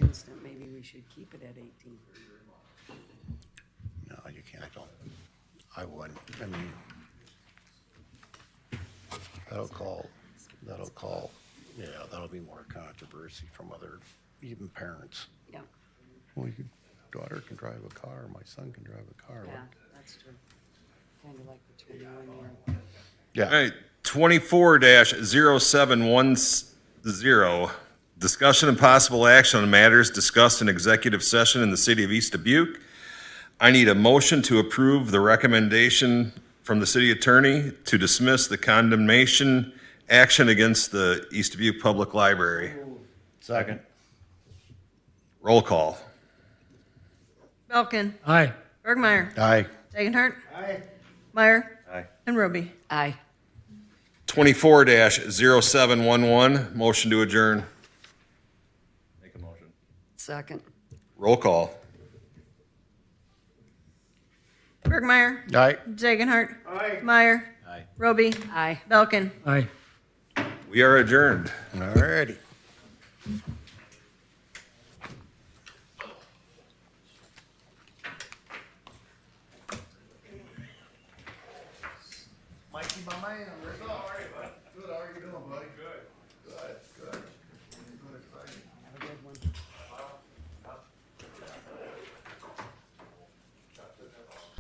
Speaker 2: Instant, maybe we should keep it at 18.
Speaker 1: No, you can't, I wouldn't, I mean, that'll be more controversy from other, even parents.
Speaker 2: Yeah,
Speaker 1: Well, your daughter can drive a car, my son can drive a car.
Speaker 2: yeah, that's true. Kind of like the 21-year.
Speaker 5: All
Speaker 1: Yeah,
Speaker 5: right, 24-0710, discussion and possible action on matters discussed in executive session in the city of East Dubuque. I need a motion to approve the recommendation from the city attorney to dismiss the condemnation action against the East Dubuque Public Library.
Speaker 1: second.
Speaker 5: Roll call.
Speaker 6: Belkin,
Speaker 4: Aye.
Speaker 6: Bergmeyer,
Speaker 1: Aye.
Speaker 6: Dagenhart. Meyer.
Speaker 10: Aye.
Speaker 6: And Roby.
Speaker 2: Aye.
Speaker 5: 24-0711, motion to adjourn.
Speaker 10: Make a motion.
Speaker 2: Second.
Speaker 5: Roll call.
Speaker 6: Bergmeyer,
Speaker 1: Aye.
Speaker 6: Dagenhart. Meyer.
Speaker 10: Aye.
Speaker 6: Roby.
Speaker 2: Aye.
Speaker 6: Belkin.
Speaker 4: Aye.
Speaker 5: We are adjourned.
Speaker 1: All righty.